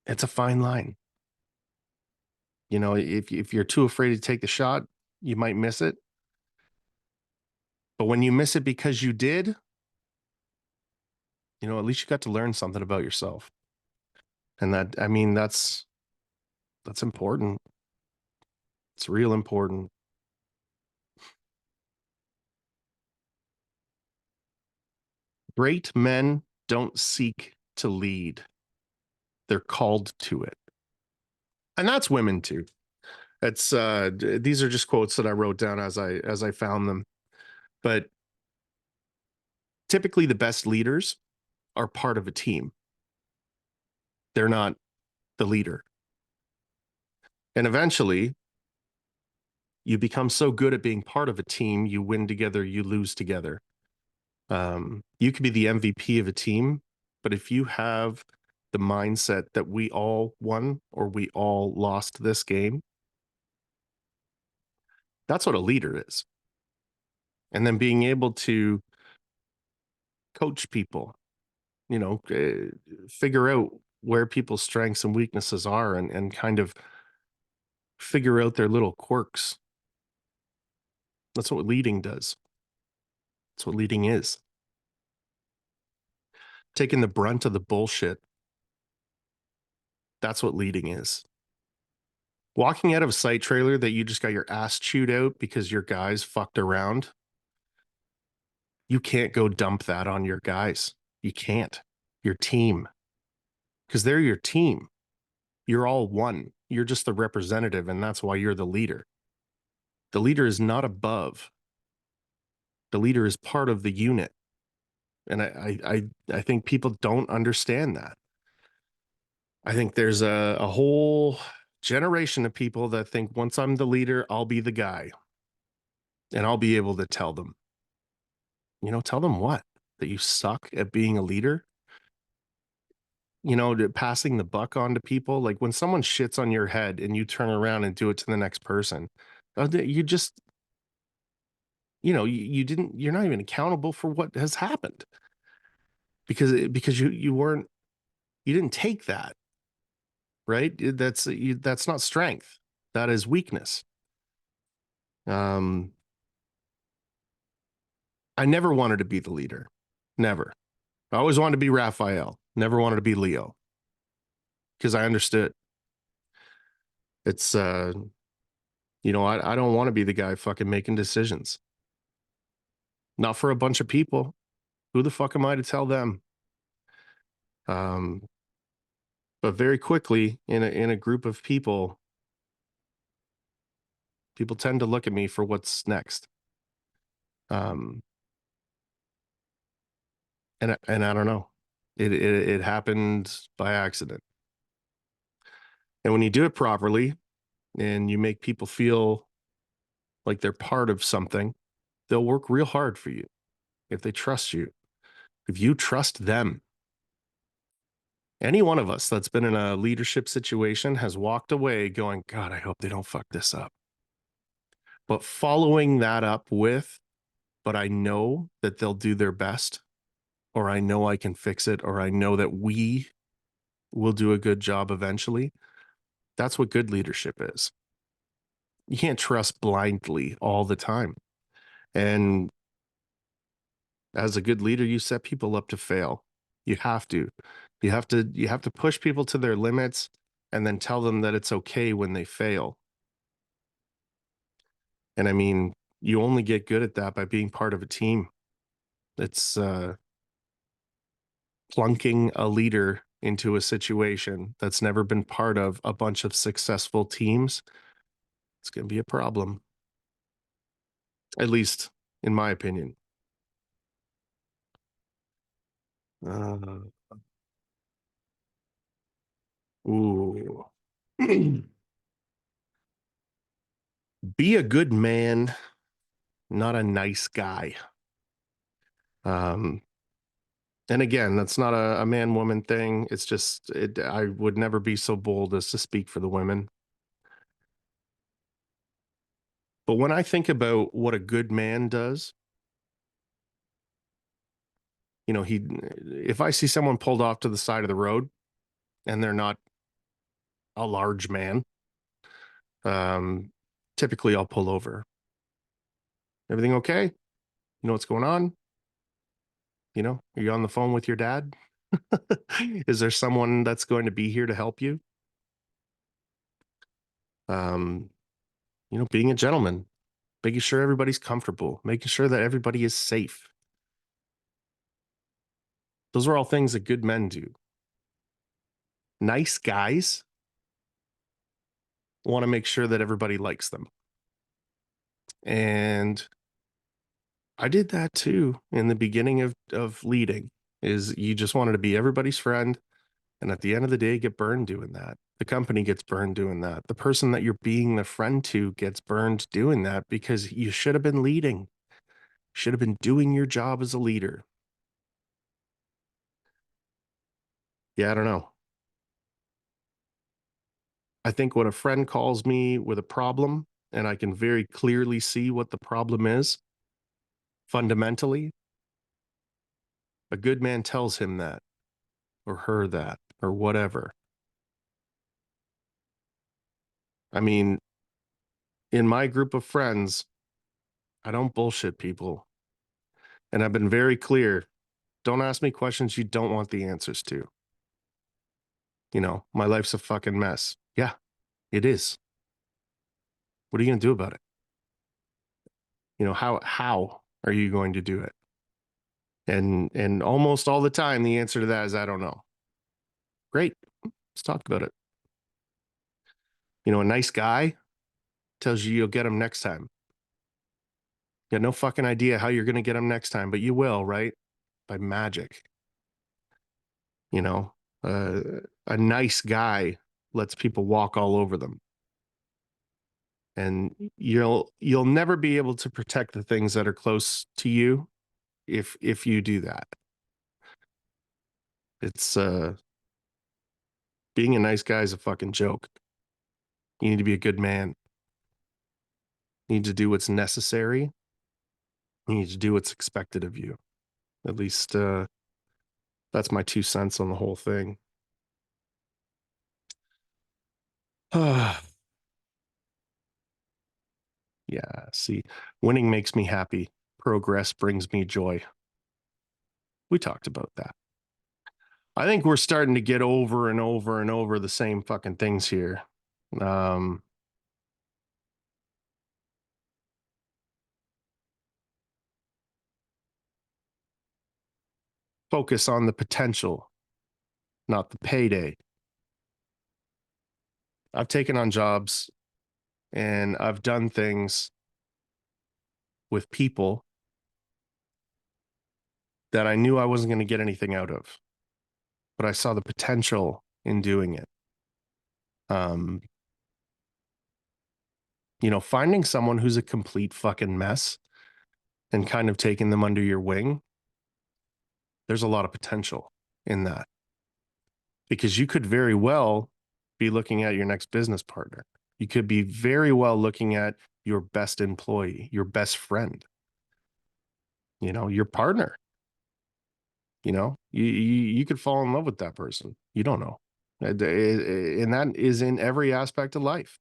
it's a fine line. If you're too afraid to take the shot, you might miss it. But when you miss it because you did, at least you got to learn something about yourself. And that's important. It's real important. Great men don't seek to lead. They're called to it. And that's women too. It's these are just quotes that I wrote down as I found them. But typically the best leaders are part of a team. They're not the leader. And eventually you become so good at being part of a team, you win together, you lose together. You could be the MVP of a team, but if you have the mindset that we all won or we all lost this game, that's what a leader is. And then being able to coach people, figure out where people's strengths and weaknesses are and kind of figure out their little quirks. That's what leading does. That's what leading is. Taking the brunt of the bullshit. That's what leading is. Walking out of a site trailer that you just got your ass chewed out because your guys fucked around, you can't go dump that on your guys. You can't. Your team. Because they're your team. You're all one. You're just the representative, and that's why you're the leader. The leader is not above. The leader is part of the unit. And I think people don't understand that. I think there's a whole generation of people that think once I'm the leader, I'll be the guy. And I'll be able to tell them. Tell them what? That you suck at being a leader? passing the buck on to people. Like when someone shits on your head and you turn around and do it to the next person, you just, you didn't, you're not even accountable for what has happened because you didn't take that, right? That's not strength. That is weakness. Um, I never wanted to be the leader. Never. I always wanted to be Raphael. Never wanted to be Leo because I understood it's, I don't want to be the guy fucking making decisions. Not for a bunch of people. Who the fuck am I to tell them? Um, but very quickly in a group of people, people tend to look at me for what's next. Um, and I don't know. It happened by accident. And when you do it properly and you make people feel like they're part of something, they'll work real hard for you if they trust you. If you trust them, any one of us that's been in a leadership situation has walked away going, God, I hope they don't fuck this up. But following that up with, but I know that they'll do their best, or I know I can fix it, or I know that we will do a good job eventually. That's what good leadership is. You can't trust blindly all the time. And as a good leader, you set people up to fail. You have to. You have to push people to their limits and then tell them that it's okay when they fail. And I mean, you only get good at that by being part of a team. It's plunking a leader into a situation that's never been part of a bunch of successful teams. It's going to be a problem, at least in my opinion. Uh, ooh. Be a good man, not a nice guy. Um, and again, that's not a man woman thing. It's just, I would never be so bold as to speak for the women. But when I think about what a good man does, if I see someone pulled off to the side of the road and they're not a large man, um, typically I'll pull over. Everything okay? You know what's going on? Are you on the phone with your dad? Is there someone that's going to be here to help you? Um, being a gentleman, making sure everybody's comfortable, making sure that everybody is safe. Those are all things that good men do. Nice guys want to make sure that everybody likes them. And I did that too in the beginning of leading, is you just wanted to be everybody's friend. And at the end of the day, get burned doing that. The company gets burned doing that. The person that you're being the friend to gets burned doing that because you should have been leading, should have been doing your job as a leader. Yeah, I don't know. I think when a friend calls me with a problem and I can very clearly see what the problem is, fundamentally, a good man tells him that or her that or whatever. I mean, in my group of friends, I don't bullshit people. And I've been very clear. Don't ask me questions you don't want the answers to. My life's a fucking mess. Yeah, it is. What are you going to do about it? How are you going to do it? And almost all the time the answer to that is I don't know. Great. Let's talk about it. A nice guy tells you you'll get him next time. You got no fucking idea how you're going to get him next time, but you will, right? By magic. You know, uh, a nice guy lets people walk all over them. And you'll never be able to protect the things that are close to you if you do that. It's Being a nice guy is a fucking joke. You need to be a good man. You need to do what's necessary. You need to do what's expected of you. At least that's my 2 cents on the whole thing. Yeah, see, winning makes me happy. Progress brings me joy. We talked about that. I think we're starting to get over and over and over the same fucking things here. Um, focus on the potential, not the payday. I've taken on jobs and I've done things with people that I knew I wasn't going to get anything out of, but I saw the potential in doing it. Um, finding someone who's a complete fucking mess and kind of taking them under your wing, there's a lot of potential in that because you could very well be looking at your next business partner. You could be very well looking at your best employee, your best friend, your partner. You could fall in love with that person. You don't know. And that is in every aspect of life.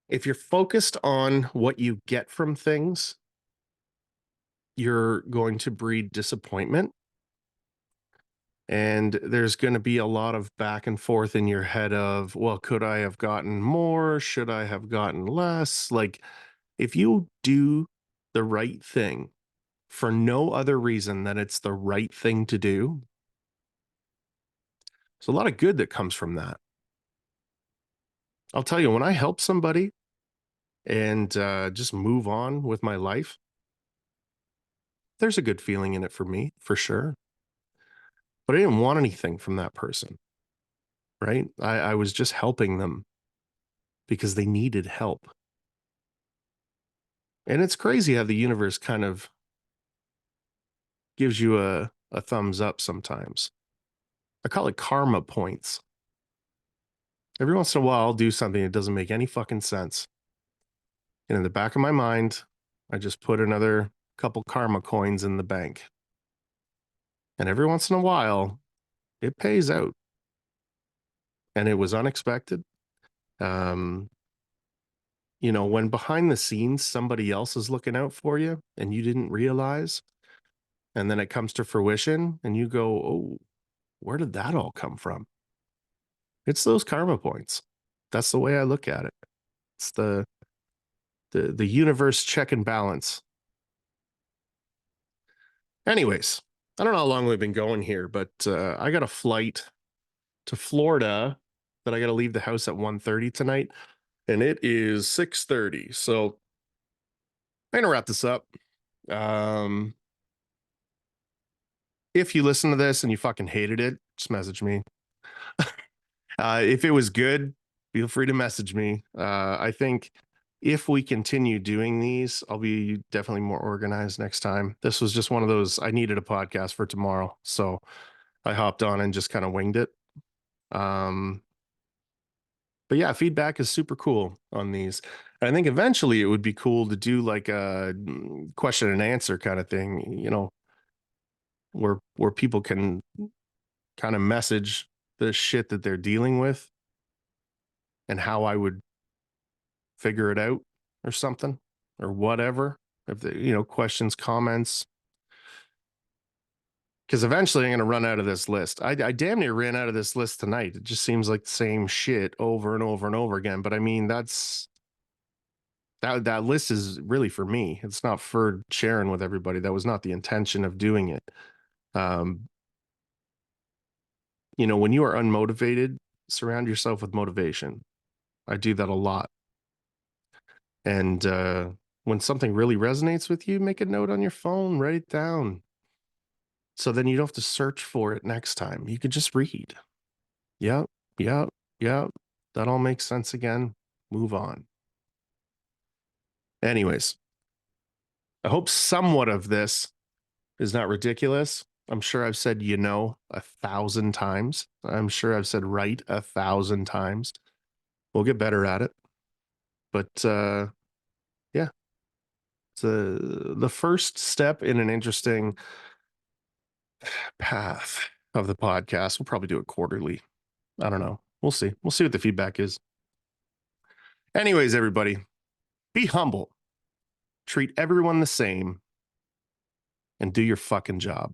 If you're focused on what you get from things, you're going to breed disappointment. And there's going to be a lot of back and forth in your head of, well, could I have gotten more? Should I have gotten less? Like, if you do the right thing for no other reason than it's the right thing to do, there's a lot of good that comes from that. I'll tell you, when I help somebody and just move on with my life, there's a good feeling in it for me, for sure. But I didn't want anything from that person, right? I was just helping them because they needed help. And it's crazy how the universe kind of gives you a thumbs up sometimes. I call it karma points. Every once in a while, I'll do something that doesn't make any fucking sense. And in the back of my mind, I just put another couple karma coins in the bank. And every once in a while, it pays out. And it was unexpected. Um, when behind the scenes, somebody else is looking out for you and you didn't realize, and then it comes to fruition and you go, oh, where did that all come from? It's those karma points. That's the way I look at it. It's the universe check and balance. Anyways, I don't know how long we've been going here, but I got a flight to Florida that I got to leave the house at 1:30 tonight, and it is 6:30. So I'm gonna wrap this up. Um, if you listen to this and you fucking hated it, just message me. If it was good, feel free to message me. I think if we continue doing these, I'll be definitely more organized next time. This was just one of those, I needed a podcast for tomorrow. So I hopped on and just kind of winged it. Um, but yeah, feedback is super cool on these. I think eventually it would be cool to do like a question and answer kind of thing, where people can kind of message the shit that they're dealing with and how I would figure it out or something or whatever. If the, questions, comments, because eventually I'm going to run out of this list. I damn near ran out of this list tonight. It just seems like the same shit over and over and over again. But I mean, that list is really for me. It's not for sharing with everybody. That was not the intention of doing it. Um, when you are unmotivated, surround yourself with motivation. I do that a lot. And when something really resonates with you, make a note on your phone, write it down. So then you don't have to search for it next time. You could just read. Yep, yep, yep. That all makes sense again. Move on. Anyways, I hope somewhat of this is not ridiculous. I'm sure I've said 1,000 times. I'm sure I've said right 1,000 times. We'll get better at it. But yeah, it's the first step in an interesting path of the podcast. We'll probably do it quarterly. I don't know. We'll see. We'll see what the feedback is. Anyways, everybody, be humble, treat everyone the same, and do your fucking job.